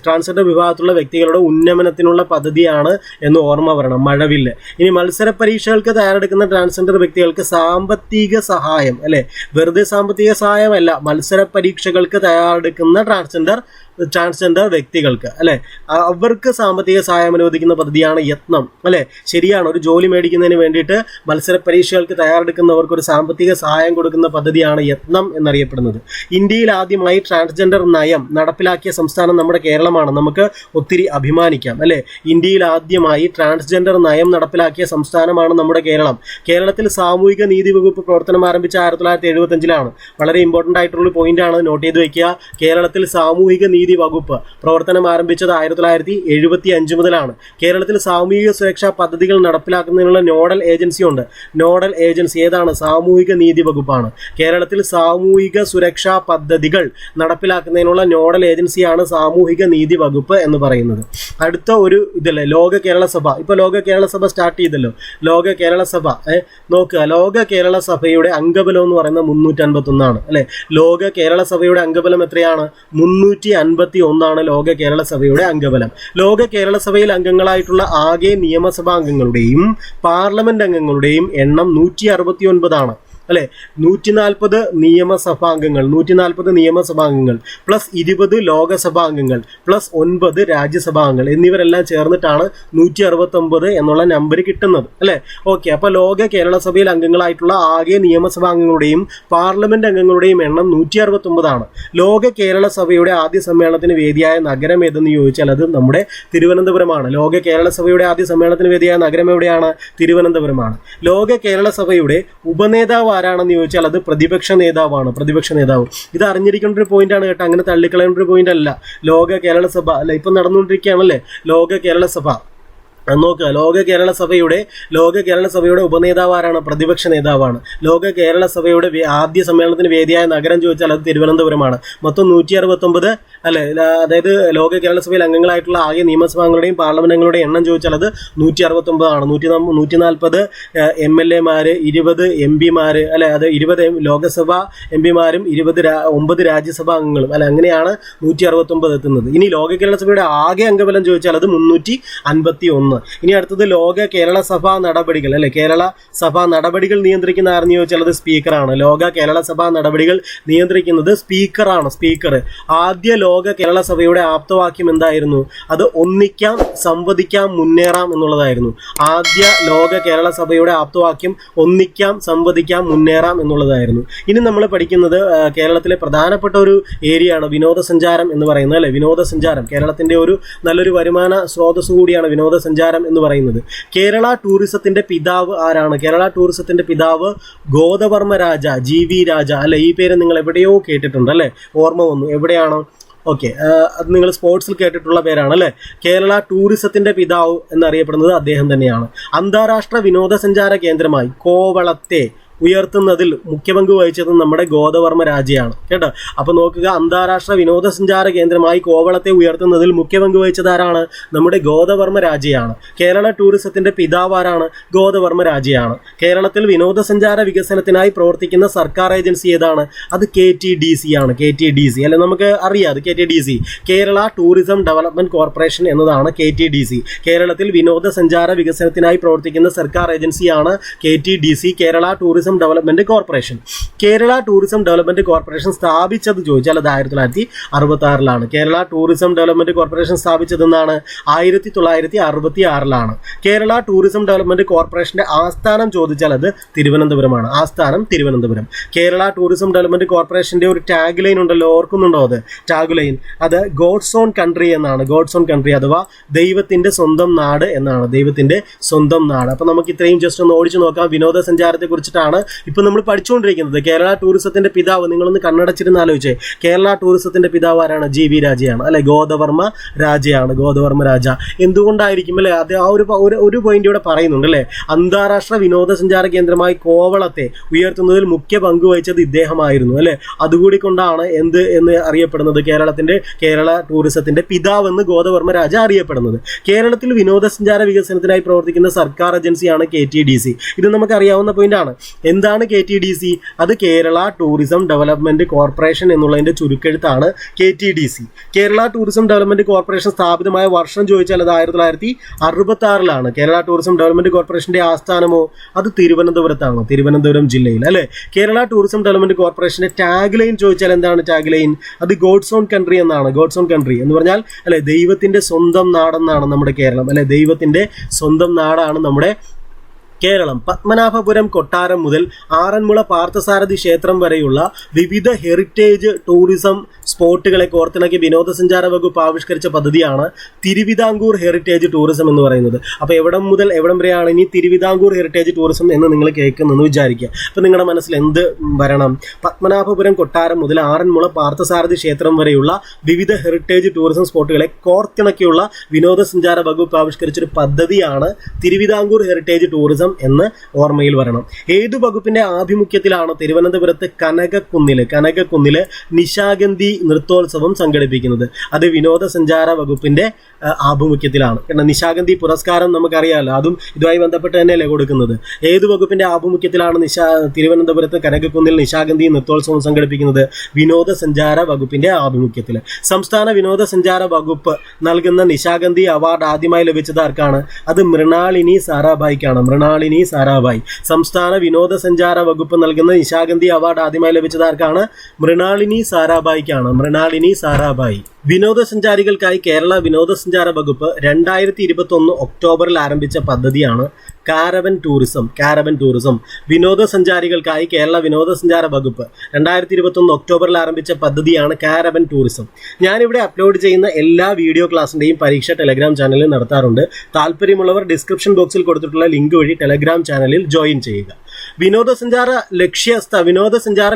ട്രാൻസ്ജെൻഡർ വിഭാഗത്തിലുള്ള വ്യക്തികളുടെ ഉന്നമനത്തിനുള്ള പദ്ധതിയാണ് എന്ന് ഓർമ്മ വരണം മഴവില്ല്. ഇനി മത്സര പരീക്ഷകൾക്ക് തയ്യാറെടുക്കുന്ന ട്രാൻസ്ജെൻഡർ വ്യക്തികൾക്ക് സാമ്പത്തിക സഹായം അല്ലെ. വെറുതെ സാമ്പത്തിക സഹായമല്ല, മത്സര പരീക്ഷകൾക്ക് തയ്യാറെടുക്കുന്ന ട്രാൻസ്ജെൻഡർ വ്യക്തികൾക്ക് അല്ലെ അവർക്ക് സാമ്പത്തിക സഹായം അനുവദിക്കുന്ന പദ്ധതിയാണ് യത്നം, അല്ലെ? ശരിയാണ്. ഒരു ജോലി മേടിക്കുന്നതിന് വേണ്ടിയിട്ട് മത്സര പരീക്ഷകൾക്ക് തയ്യാറെടുക്കുന്നവർക്ക് ഒരു സാമ്പത്തിക സഹായം കൊടുക്കുന്ന പദ്ധതിയാണ് യത്നം എന്നറിയപ്പെടുന്നത്. ഇന്ത്യയിൽ ആദ്യമായി ട്രാൻസ്ജെൻഡർ നയം നടപ്പിലാക്കിയ സംസ്ഥാനം നമ്മുടെ കേരളമാണ്. നമുക്ക് ഒത്തിരി അഭിമാനിക്കാം, അല്ലെ? ഇന്ത്യയിൽ ആദ്യമായി ട്രാൻസ്ജെൻഡർ നയം നടപ്പിലാക്കിയ സംസ്ഥാനമാണ് നമ്മുടെ കേരളം. കേരളത്തിൽ സാമൂഹിക നീതി വകുപ്പ് പ്രവർത്തനം ആരംഭിച്ച 1975-ലാണ്. വളരെ ഇമ്പോർട്ടൻ്റ് ആയിട്ടുള്ള പോയിന്റ് ആണ്, നോട്ട് ചെയ്ത് വെക്കുക. കേരളത്തിൽ സാമൂഹിക നീതി വകുപ്പ് പ്രവർത്തനം ആരംഭിച്ചത് 1975 മുതലാണ്. കേരളത്തിൽ സാമൂഹിക സുരക്ഷാ പദ്ധതികൾ നടപ്പിലാക്കുന്നതിനുള്ള നോഡൽ ഏജൻസി ഉണ്ട്. നോഡൽ ഏജൻസി ഏതാണ്? സാമൂഹിക നീതി വകുപ്പാണ്. കേരളത്തിൽ സാമൂഹിക സുരക്ഷാ പദ്ധതികൾ നടപ്പിലാക്കുന്നതിനുള്ള നോഡൽ ഏജൻസിയാണ് സാമൂഹിക നീതി വകുപ്പ് എന്ന് പറയുന്നത്. അടുത്ത ഒരു ഇതല്ലേ ലോക കേരള സഭ. ഇപ്പൊ ലോക കേരള സഭ സ്റ്റാർട്ട് ചെയ്തല്ലോ. ലോക കേരള സഭ നോക്കുക. ലോക കേരള സഭയുടെ അംഗബലം എന്ന് പറയുന്നത് 351 അല്ലെ? ലോക കേരള സഭയുടെ അംഗബലം എത്രയാണ്? 351 ലോക കേരള സഭയുടെ അംഗബലം. ലോക കേരള സഭയിൽ അംഗങ്ങളായിട്ടുള്ള ആകെ നിയമസഭാ അംഗങ്ങളുടെയും പാർലമെന്റ് അംഗങ്ങളുടെയും എണ്ണം 169 അല്ലെ? 140 നിയമസഭാംഗങ്ങൾ, 140 നിയമസഭാംഗങ്ങൾ പ്ലസ് 20 ലോകസഭാംഗങ്ങൾ പ്ലസ് 9 രാജ്യസഭാംഗങ്ങൾ എന്നിവരെല്ലാം ചേർന്നിട്ടാണ് 169 എന്നുള്ള നമ്പർ കിട്ടുന്നത്, അല്ലെ? ഓക്കെ. അപ്പൊ ലോക കേരള സഭയിൽ അംഗങ്ങളായിട്ടുള്ള ആകെ നിയമസഭാംഗങ്ങളുടെയും പാർലമെന്റ് അംഗങ്ങളുടെയും എണ്ണം 169. ലോക കേരള സഭയുടെ ആദ്യ സമ്മേളനത്തിന് വേദിയായ നഗരം ഏതെന്ന് ചോദിച്ചാൽ അത് നമ്മുടെ തിരുവനന്തപുരമാണ്. ലോക കേരള സഭയുടെ ആദ്യ സമ്മേളനത്തിന് വേദിയായ നഗരം എവിടെയാണ്? തിരുവനന്തപുരമാണ്. ലോക കേരള സഭയുടെ ഉപനേതാവ് ആരാണെന്ന് ചോദിച്ചാൽ അത് പ്രതിപക്ഷ നേതാവാണ്. പ്രതിപക്ഷ നേതാവ്. ഇത് അറിഞ്ഞിരിക്കേണ്ട ഒരു പോയിന്റ് ആണ് കേട്ടോ, അങ്ങനെ തള്ളിക്കളയേണ്ട ഒരു പോയിന്റ് അല്ല. ലോക കേരള സഭ അല്ല ഇപ്പൊ നടന്നുകൊണ്ടിരിക്കുകയാണല്ലേ ലോക കേരള സഭ. നോക്കുക. ലോക കേരള സഭയുടെ ഉപനേതാവ് ആരാണ്? പ്രതിപക്ഷ നേതാവാണ്. ലോക കേരള സഭയുടെ ആദ്യ സമ്മേളനത്തിന് വേദിയായ നഗരം ചോദിച്ചാൽ അത് തിരുവനന്തപുരമാണ്. മൊത്തം 169 അല്ലെ? അതായത് ലോക കേരള സഭയിൽ അംഗങ്ങളായിട്ടുള്ള ആകെ നിയമസഭാംഗങ്ങളുടെയും പാർലമെന്റ് അംഗങ്ങളുടെയും എണ്ണം ചോദിച്ചാൽ അത് 169 ആണ്. 140 MLA-മാര്, 20 MP-മാര് അല്ലെ? അത് 20 ലോകസഭാ MP-മാരും 9 രാജ്യസഭാ അംഗങ്ങളും അല്ലെ? അങ്ങനെയാണ് 169 എത്തുന്നത്. ഇനി ലോക കേരള സഭയുടെ ആകെ അംഗബലം ചോദിച്ചാൽ അത് 351. ഇനി അടുത്തത് ലോക കേരള സഭാ നടപടികൾ അല്ലെ? കേരള സഭാ നടപടികൾ നിയന്ത്രിക്കുന്ന ആരെന്ന് ചോദിച്ചാൽ അത് സ്പീക്കറാണ്. ലോക കേരള സഭാ നടപടികൾ നിയന്ത്രിക്കുന്നത് സ്പീക്കറാണ്. സ്പീക്കർ. ആദ്യ ലോക കേരള സഭയുടെ ആപ്തവാക്യം എന്തായിരുന്നു? അത് ഒന്നിക്കാം, സംവദിക്കാം, മുന്നേറാം എന്നുള്ളതായിരുന്നു. ആദ്യ ലോക കേരള സഭയുടെ ആപ്തവാക്യം ഒന്നിക്കാം, സംവദിക്കാം, മുന്നേറാം എന്നുള്ളതായിരുന്നു. ഇനി നമ്മൾ പഠിക്കുന്നത് കേരളത്തിലെ പ്രധാനപ്പെട്ട ഒരു ഏരിയയാണ് വിനോദസഞ്ചാരം എന്ന് പറയുന്നത്, അല്ലെ? വിനോദസഞ്ചാരം കേരളത്തിന്റെ ഒരു നല്ലൊരു വരുമാന സ്രോതസ് കൂടിയാണ് വിനോദസഞ്ചാരം എന്ന് പറയുന്നത്. കേരള ടൂറിസത്തിന്റെ പിതാവ് ആരാണ്? കേരള ടൂറിസത്തിന്റെ പിതാവ് ഗോദവർമ്മ രാജ, GV രാജ അല്ലെ? ഈ പേര് നിങ്ങൾ എവിടെയോ കേട്ടിട്ടുണ്ട് അല്ലെ? ഓർമ്മ വന്നു. എവിടെയാണോ? ഓക്കെ, അത് നിങ്ങൾ സ്പോർട്സിൽ കേട്ടിട്ടുള്ള പേരാണ് അല്ലെ? കേരള ടൂറിസത്തിന്റെ പിതാവ് എന്നറിയപ്പെടുന്നത് അദ്ദേഹം തന്നെയാണ്. അന്താരാഷ്ട്ര വിനോദസഞ്ചാര കേന്ദ്രമായി കോവളത്തെ ഉയർത്തുന്നതിൽ മുഖ്യ പങ്ക് വഹിച്ചത് നമ്മുടെ ഗോദവർമ്മ രാജയാണ് കേട്ടോ. അപ്പൊ നോക്കുക, അന്താരാഷ്ട്ര വിനോദസഞ്ചാര കേന്ദ്രമായി കോവളത്തെ ഉയർത്തുന്നതിൽ മുഖ്യ പങ്ക് വഹിച്ചത് ആരാണ്? നമ്മുടെ ഗോദവർമ്മ രാജയാണ്. കേരള ടൂറിസത്തിന്റെ പിതാവ് ആരാണ്? ഗോദവർമ്മ രാജയാണ്. കേരളത്തിൽ വിനോദസഞ്ചാര വികസനത്തിനായി പ്രവർത്തിക്കുന്ന സർക്കാർ ഏജൻസി ഏതാണ്? അത് KTDC ആണ്. KTDC അല്ലെ? നമുക്ക് അറിയാം അത് KTDC, Kerala tourism development corporation എന്നതാണ് KTDC. കേരളത്തിൽ വിനോദസഞ്ചാര വികസനത്തിനായി പ്രവർത്തിക്കുന്ന സർക്കാർ ഏജൻസിയാണ് KTDC, Kerala tourism development corporation. Kerala tourism development corporation സ്ഥാപിച്ചത് ചോദിച്ചാൽ അത് 1966-ലാണ്. കേരള ടൂറിസം ഡെവലപ്മെന്റ് കോർപ്പറേഷൻ സ്ഥാപിച്ചത് എന്നാണ്? 1966-ലാണ്. കേരള ടൂറിസം ഡെവലപ്മെന്റ് കോർപ്പറേഷന്റെ ആസ്ഥാനം ചോദിച്ചാൽ അത് തിരുവനന്തപുരമാണ്. ആസ്ഥാനം തിരുവനന്തപുരം. കേരള ടൂറിസം ഡെവലപ്മെന്റ് കോർപ്പറേഷന്റെ ഒരു ടാഗ് ലൈൻ ഉണ്ടല്ലോ, ഓർക്കുന്നുണ്ടോ? അത് ടാഗ് ലൈൻ അത് ഗോഡ്സ് ഓൺ കൺട്രി എന്നാണ്. ഗോഡ്സ് ഓൺ കൺട്രി അഥവാ ദൈവത്തിന്റെ സ്വന്തം നാട് എന്നാണ്. ദൈവത്തിന്റെ സ്വന്തം നാട്. അപ്പൊ നമുക്ക് ഇത്രയും ജസ്റ്റ് ഒന്ന് ഓടിച്ചു നോക്കാം. വിനോദസഞ്ചാരത്തെ കുറിച്ചിട്ടാണ് ഇപ്പൊ നമ്മൾ പഠിച്ചുകൊണ്ടിരിക്കുന്നത്. കേരള ടൂറിസത്തിന്റെ പിതാവ്, നിങ്ങളൊന്ന് കണ്ണടച്ചിരുന്ന് ആലോചിച്ചേ. കേരള ടൂറിസത്തിന്റെ പിതാവ് ആരാണ്? GV രാജയാണ് അല്ലെ? ഗോദവർമ്മ രാജയാണ്. ഗോദവർമ്മ രാജ. എന്തുകൊണ്ടായിരിക്കും അല്ലെ? അത് ആ ഒരു പോയിന്റ് ഇവിടെ പറയുന്നുണ്ട് അല്ലെ? അന്താരാഷ്ട്ര വിനോദസഞ്ചാര കേന്ദ്രമായി കോവളത്തെ ഉയർത്തുന്നതിൽ മുഖ്യ പങ്ക് വഹിച്ചത് ഇദ്ദേഹമായിരുന്നു അല്ലെ? അതുകൂടി കൊണ്ടാണ് എന്ന് അറിയപ്പെടുന്നത് കേരള ടൂറിസത്തിന്റെ പിതാവ് എന്ന് ഗോദവർമ്മ രാജ അറിയപ്പെടുന്നത്. കേരളത്തിൽ വിനോദസഞ്ചാര വികസനത്തിനായി പ്രവർത്തിക്കുന്ന സർക്കാർ ഏജൻസിയാണ് KTDC. ഇത് നമുക്ക് അറിയാവുന്ന പോയിന്റ് ആണ്. എന്താണ് KTDC? അത് കേരള ടൂറിസം ഡെവലപ്മെന്റ് കോർപ്പറേഷൻ എന്നുള്ളതിന്റെ ചുരുക്കെഴുത്താണ് KTDC. Kerala tourism development corporation സ്ഥാപിതമായ വർഷം ചോദിച്ചാൽ അത് 1966 കേരള ടൂറിസം ഡെവലപ്മെന്റ് കോർപ്പറേഷന്റെ ആസ്ഥാനമോ അത് തിരുവനന്തപുരത്താണ്, തിരുവനന്തപുരം ജില്ലയിൽ അല്ലെ. കേരള ടൂറിസം ഡെവലപ്മെന്റ് കോർപ്പറേഷന്റെ ടാഗ് ലൈൻ ചോദിച്ചാൽ എന്താണ് ടാഗ് ലൈൻ? അത് ഗോഡ്സ് ഓൺ കൺട്രി എന്നാണ്. ഗോഡ്സ് ഓൺ കൺട്രി എന്ന് പറഞ്ഞാൽ അല്ലെ ദൈവത്തിന്റെ സ്വന്തം നാടെന്നാണ് നമ്മുടെ കേരളം അല്ലെ. ദൈവത്തിന്റെ സ്വന്തം നാടാണ് നമ്മുടെ കേരളം. പത്മനാഭപുരം കൊട്ടാരം മുതൽ ആറന്മുള പാർത്ഥസാരഥി ക്ഷേത്രം വരെയുള്ള വിവിധ ഹെറിറ്റേജ് ടൂറിസം സ്പോട്ടുകളെ കോർത്തിണക്കി വിനോദസഞ്ചാര വകുപ്പ് ആവിഷ്കരിച്ച പദ്ധതിയാണ് തിരുവിതാംകൂർ ഹെറിറ്റേജ് ടൂറിസം എന്ന് പറയുന്നത്. അപ്പോൾ എവിടം മുതൽ എവിടം വരെയാണ് ഇനി തിരുവിതാംകൂർ ഹെറിറ്റേജ് ടൂറിസം എന്ന് നിങ്ങൾ കേൾക്കുന്നതെന്ന് വിചാരിക്കുക. അപ്പോൾ നിങ്ങളുടെ മനസ്സിൽ എന്ത് വരണം? പത്മനാഭപുരം കൊട്ടാരം മുതൽ ആറന്മുള പാർത്ഥസാരഥി ക്ഷേത്രം വരെയുള്ള വിവിധ ഹെറിറ്റേജ് ടൂറിസം സ്പോട്ടുകളെ കോർത്തിണക്കിയുള്ള വിനോദസഞ്ചാര വകുപ്പ് ആവിഷ്കരിച്ചൊരു പദ്ധതിയാണ് തിരുവിതാംകൂർ ഹെറിറ്റേജ് ടൂറിസം എന്ന് ഓർമ്മയിൽ വരണം. ഏതു വകുപ്പിന്റെ ആഭിമുഖ്യത്തിലാണ് തിരുവനന്തപുരത്ത് കനകക്കുന്നില് നിശാഗന്ധി നൃത്തോത്സവം സംഘടിപ്പിക്കുന്നത്? അത് വിനോദസഞ്ചാര വകുപ്പിന്റെ ആഭിമുഖ്യത്തിലാണ്. കാരണം നിശാഗന്ധി പുരസ്കാരം നമുക്കറിയാമല്ലോ, അതും ഇതുമായി ബന്ധപ്പെട്ട് തന്നെയല്ലേ കൊടുക്കുന്നത്. ഏതു വകുപ്പിന്റെ ആഭിമുഖ്യത്തിലാണ് തിരുവനന്തപുരത്ത് കനകക്കുന്നിൽ നിശാഗന്ധി നൃത്തോത്സവം സംഘടിപ്പിക്കുന്നത്? വിനോദസഞ്ചാര വകുപ്പിന്റെ ആഭിമുഖ്യത്തിൽ. സംസ്ഥാന വിനോദസഞ്ചാര വകുപ്പ് നൽകുന്ന നിശാഗന്ധി അവാർഡ് ആദ്യമായി ലഭിച്ചത് ആർക്കാണ്? അത് മൃണാളിനി സാരാഭായിക്കാണ്. മൃണാളിനി സാരാഭായ്. സംസ്ഥാന വിനോദസഞ്ചാര വകുപ്പ് നൽകുന്ന നിശാഗന്ധി അവാർഡ് ആദ്യമായി ലഭിച്ചത് ആർക്കാണ്? മൃണാളിനി സാരാഭായിക്കാണ്. മൃണാളിനി സാരാഭായ്. വിനോദസഞ്ചാരികൾക്കായി കേരള വിനോദസഞ്ചാര വകുപ്പ് 2021 ഒക്ടോബറിൽ ആരംഭിച്ച പദ്ധതിയാണ് കാരവൻ ടൂറിസം. വിനോദസഞ്ചാരികൾക്കായി കേരള വിനോദസഞ്ചാര വകുപ്പ് 2021 ഒക്ടോബറിൽ ആരംഭിച്ച പദ്ധതിയാണ് കാരവൻ ടൂറിസം. ഞാനിവിടെ അപ്ലോഡ് ചെയ്യുന്ന എല്ലാ വീഡിയോ ക്ലാസിന്റെയും പരീക്ഷ ടെലഗ്രാം ചാനലിൽ നടത്താറുണ്ട്. താല്പര്യമുള്ളവർ ഡിസ്ക്രിപ്ഷൻ ബോക്സിൽ കൊടുത്തിട്ടുള്ള ലിങ്ക് വഴി ടെലഗ്രാം ചാനലിൽ ജോയിൻ ചെയ്യുക. വിനോദസഞ്ചാര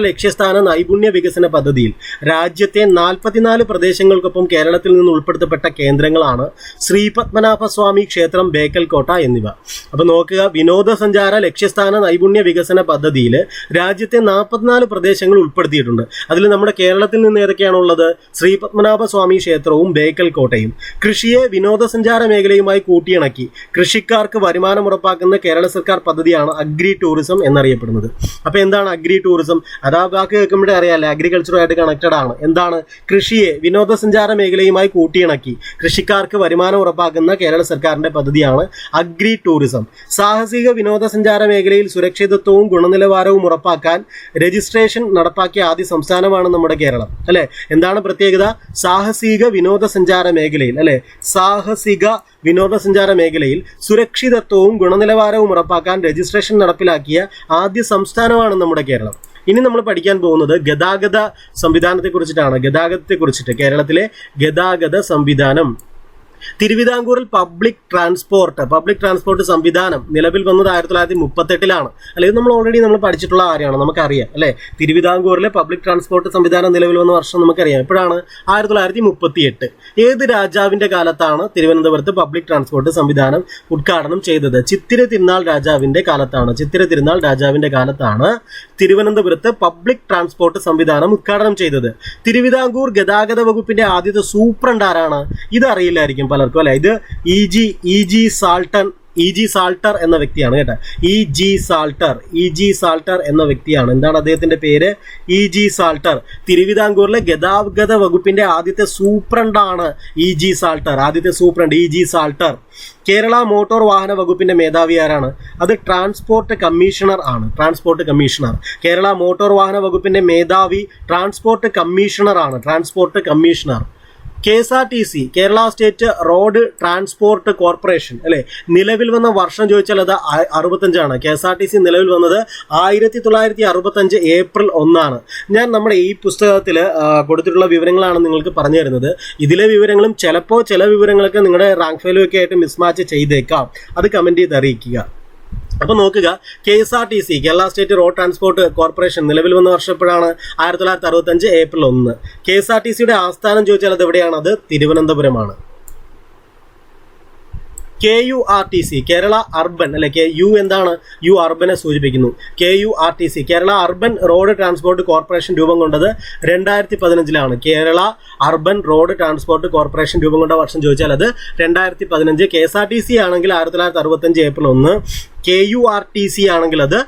ലക്ഷ്യസ്ഥാന നൈപുണ്യ വികസന പദ്ധതിയിൽ രാജ്യത്തെ 44 പ്രദേശങ്ങൾക്കൊപ്പം കേരളത്തിൽ നിന്ന് ഉൾപ്പെടുത്തപ്പെട്ട കേന്ദ്രങ്ങളാണ് ശ്രീപത്മനാഭസ്വാമി ക്ഷേത്രം, ബേക്കൽ കോട്ട എന്നിവ. അപ്പൊ നോക്കുക, വിനോദസഞ്ചാര ലക്ഷ്യസ്ഥാന നൈപുണ്യ വികസന പദ്ധതിയിൽ രാജ്യത്തെ 44 പ്രദേശങ്ങൾ ഉൾപ്പെടുത്തിയിട്ടുണ്ട്. അതിൽ നമ്മുടെ കേരളത്തിൽ നിന്ന് ഏതൊക്കെയാണുള്ളത്? ശ്രീപത്മനാഭസ്വാമി ക്ഷേത്രവും ബേക്കൽ കോട്ടയും. കൃഷിയെ വിനോദസഞ്ചാര മേഖലയുമായി കൂട്ടിയിണക്കി കൃഷിക്കാർക്ക് വരുമാനം ഉറപ്പാക്കുന്ന കേരള സർക്കാർ പദ്ധതിയാണ് അഗ്രി ടൂറിസം എന്നറിയപ്പെടുന്നത്. അപ്പൊ എന്താണ് അഗ്രി ടൂറിസം? അതാ വാക്ക് കേൾക്കുമ്പോഴേ അറിയാലേ, അഗ്രികൾച്ചറുമായിട്ട് കണക്റ്റഡ് ആണ്. എന്താണ്? കൃഷിയെ വിനോദസഞ്ചാര മേഖലയുമായി കൂട്ടിയിണക്കി കൃഷിക്കാർക്ക് വരുമാനം ഉറപ്പാക്കുന്ന കേരള സർക്കാരിന്റെ പദ്ധതിയാണ് അഗ്രി ടൂറിസം. സാഹസിക വിനോദസഞ്ചാര മേഖലയിൽ സുരക്ഷിതത്വവും ഗുണനിലവാരവും ഉറപ്പാക്കാൻ രജിസ്ട്രേഷൻ നടപ്പാക്കിയ ആദ്യ സംസ്ഥാനമാണ് നമ്മുടെ കേരളം അല്ലെ. എന്താണ് പ്രത്യേകത? സാഹസിക വിനോദസഞ്ചാര മേഖലയിൽ അല്ലെ, സാഹസിക വിനോദസഞ്ചാര മേഖലയിൽ സുരക്ഷിതത്വവും ഗുണനിലവാരവും ഉറപ്പാക്കാൻ രജിസ്ട്രേഷൻ നടപ്പിലാക്കിയ ആദ്യ സംസ്ഥാനമാണ് നമ്മുടെ കേരളം. ഇനി നമ്മൾ പഠിക്കാൻ പോകുന്നത് ഗതാഗത സംവിധാനത്തെക്കുറിച്ചിട്ടാണ്. കേരളത്തിലെ ഗതാഗത സംവിധാനം. തിരുവിതാംകൂറിൽ പബ്ലിക് ട്രാൻസ്പോർട്ട് സംവിധാനം നിലവിൽ വന്നത് 1938 അല്ലെങ്കിൽ നമ്മൾ ഓൾറെഡി പഠിച്ചിട്ടുള്ള കാര്യമാണ്, നമുക്കറിയാം അല്ലെ. തിരുവിതാംകൂറിലെ പബ്ലിക് ട്രാൻസ്പോർട്ട് സംവിധാനം നിലവിൽ വന്ന വർഷം നമുക്കറിയാം. എപ്പോഴാണ്? 1938. ഏത് രാജാവിന്റെ കാലത്താണ് തിരുവനന്തപുരത്ത് പബ്ലിക് ട്രാൻസ്പോർട്ട് സംവിധാനം ഉദ്ഘാടനം ചെയ്തത്? ചിത്തിര തിരുനാൾ രാജാവിന്റെ കാലത്താണ് തിരുവനന്തപുരത്ത് പബ്ലിക് ട്രാൻസ്പോർട്ട് സംവിധാനം ഉദ്ഘാടനം ചെയ്തത്. തിരുവിതാംകൂർ ഗതാഗത വകുപ്പിന്റെ ആദ്യത്തെ സൂപ്രണ്ട് ആരാണ്? ഇത് അറിയില്ലായിരിക്കും പലർക്കും അല്ലെ. ഇത് ഇ ജി സാൾട്ടർ എന്ന വ്യക്തിയാണ് കേട്ടോ. ഇ ജി സാൾട്ടർ എന്ന വ്യക്തിയാണ്. എന്താണ് അദ്ദേഹത്തിന്റെ പേര്? E G Salter. തിരുവിതാംകൂറിലെ ഗതാഗത വകുപ്പിന്റെ ആദ്യത്തെ സൂപ്രണ്ടാണ് E G Salter. Kerala motor വാഹന വകുപ്പിന്റെ മേധാവി ആരാണ്? അത് ട്രാൻസ്പോർട്ട് കമ്മീഷണർ ആണ്. കേരള മോട്ടോർ വാഹന വകുപ്പിന്റെ മേധാവി transport commissioner. KSRTC, Kerala state road transport corporation അല്ലെ, നിലവിൽ വന്ന വർഷം ചോദിച്ചാൽ അത് 65. KSRTC നിലവിൽ വന്നത് 1965 ഏപ്രിൽ 1. ഞാൻ നമ്മുടെ ഈ പുസ്തകത്തിൽ കൊടുത്തിട്ടുള്ള വിവരങ്ങളാണ് നിങ്ങൾക്ക് പറഞ്ഞു തരുന്നത്. ഇതിലെ വിവരങ്ങളും ചിലപ്പോൾ ചില വിവരങ്ങളൊക്കെ നിങ്ങളുടെ റാങ്ക് ഫയലൊക്കെ ആയിട്ട് മിസ്മാച്ച് ചെയ്തേക്കാം. അത് കമന്റ് ചെയ്ത് അറിയിക്കുക. അപ്പൊ നോക്കുക, KSRTC Kerala state road transport corporation നിലവിൽ വന്ന വർഷം എപ്പോഴാണ്? 1965 ഏപ്രിൽ 1. KSRTCയുടെ ആസ്ഥാനം ചോദിച്ചാൽ അത് എവിടെയാണ്? അത് തിരുവനന്തപുരമാണ്. KURTC കേരള അർബൻ അല്ലെ, യു എന്താണ്? യു അർബനെ സൂചിപ്പിക്കുന്നു. KURTC Kerala urban road transport corporation രൂപം കൊണ്ടത് 2015. Kerala urban road transport corporation രൂപം കൊണ്ട വർഷം ചോദിച്ചാൽ അത് 2015. KSRTC ആണെങ്കിൽ 1965 ഏപ്രിൽ 1. KURTC ആണെങ്കിൽ അത്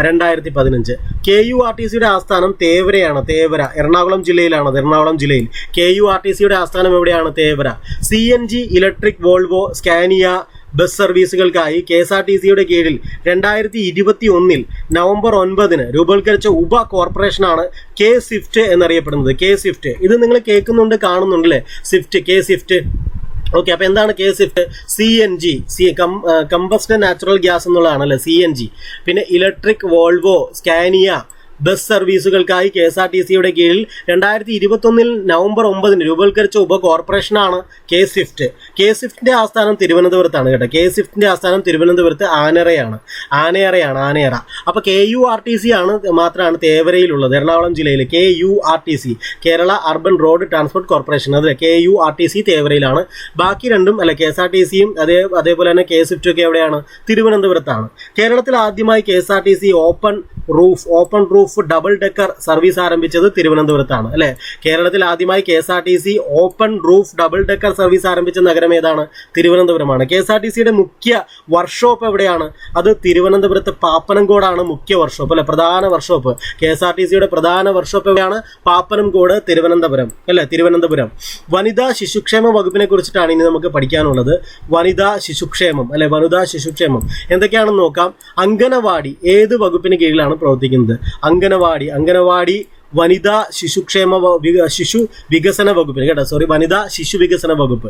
2015. KURTCയുടെ ആസ്ഥാനം തേവരയാണ്. തേവര എറണാകുളം ജില്ലയിലാണ്. എറണാകുളം ജില്ലയിൽ KURTCയുടെ ആസ്ഥാനം എവിടെയാണ്? Thevara. CNG electric Volvo Scania bus സർവീസുകൾക്കായി KSRTCയുടെ കീഴിൽ 2021 നവംബർ 9 രൂപവത്കരിച്ച ഉപ കോർപ്പറേഷനാണ് K-സ്വിഫ്റ്റ് എന്നറിയപ്പെടുന്നത്. K-സ്വിഫ്റ്റ് ഇത് നിങ്ങൾ കേൾക്കുന്നുണ്ട്, കാണുന്നുണ്ട് അല്ലേ? സ്വിഫ്റ്റ്, K-സ്വിഫ്റ്റ്. ഓക്കെ, അപ്പൊ എന്താണ് K Swift? CNG compressed natural gas എന്നുള്ളതാണല്ലേ CNG. പിന്നെ ഇലക്ട്രിക് വോൾവോ സ്കാനിയ ബസ് സർവീസുകൾക്കായി KSRTCയുടെ കീഴിൽ 2021 നവംബർ 9 രൂപവത്കരിച്ച ഉപ കോർപ്പറേഷനാണ് K-സ്വിഫ്റ്റ്. K-സ്വിഫ്റ്റിന്റെ ആസ്ഥാനം തിരുവനന്തപുരത്താണ് കേട്ടോ. K-സ്വിഫ്റ്റിന്റെ ആസ്ഥാനം തിരുവനന്തപുരത്ത് ആനയറ. അപ്പൊ KURTC ആണ് മാത്രമാണ് തേവരയിലുള്ളത്, എറണാകുളം ജില്ലയിൽ. KURTC Kerala urban road transport corporation, അതെ KURTC തേവരയിലാണ്. ബാക്കി രണ്ടും അല്ലെ KSRTCയും അതേപോലെ തന്നെ K-സ്വിഫ്റ്റും ഒക്കെ എവിടെയാണ്? തിരുവനന്തപുരത്താണ്. കേരളത്തിൽ ആദ്യമായി KSRTC open roof double decker service ആരംഭിച്ചത് തിരുവനന്തപുരത്താണ് അല്ലെ. കേരളത്തിൽ ആദ്യമായി KSRTC open roof double decker service ആരംഭിച്ച നഗരം ഏതാണ്? തിരുവനന്തപുരമാണ്. KSRTCയുടെ മുഖ്യ വർക്ക്ഷോപ്പ് എവിടെയാണ്? അത് തിരുവനന്തപുരത്ത് പാപ്പനംകോടാണ് മുഖ്യ വർക്ക്ഷോപ്പ് അല്ലെ, പ്രധാന വർക്ക്ഷോപ്പ്. KSRTCയുടെ പ്രധാന വർക്ക്ഷോപ്പ് എവിടെയാണ്? പാപ്പനംകോട്, തിരുവനന്തപുരം അല്ലെ, തിരുവനന്തപുരം. വനിതാ ശിശുക്ഷേമ വകുപ്പിനെ കുറിച്ചിട്ടാണ് ഇനി നമുക്ക് പഠിക്കാനുള്ളത്. വനിതാ ശിശുക്ഷേമം അല്ലെ, വനിതാ ശിശുക്ഷേമം എന്തൊക്കെയാണെന്ന് നോക്കാം. അംഗനവാടി ഏത് വകുപ്പിന് കീഴിലാണ് പ്രവർത്തിക്കുന്നത്? അംഗനവാടി വനിതാ ശിശു വികസന വകുപ്പിന് കേട്ടോ, വനിതാ ശിശു വികസന വകുപ്പ്.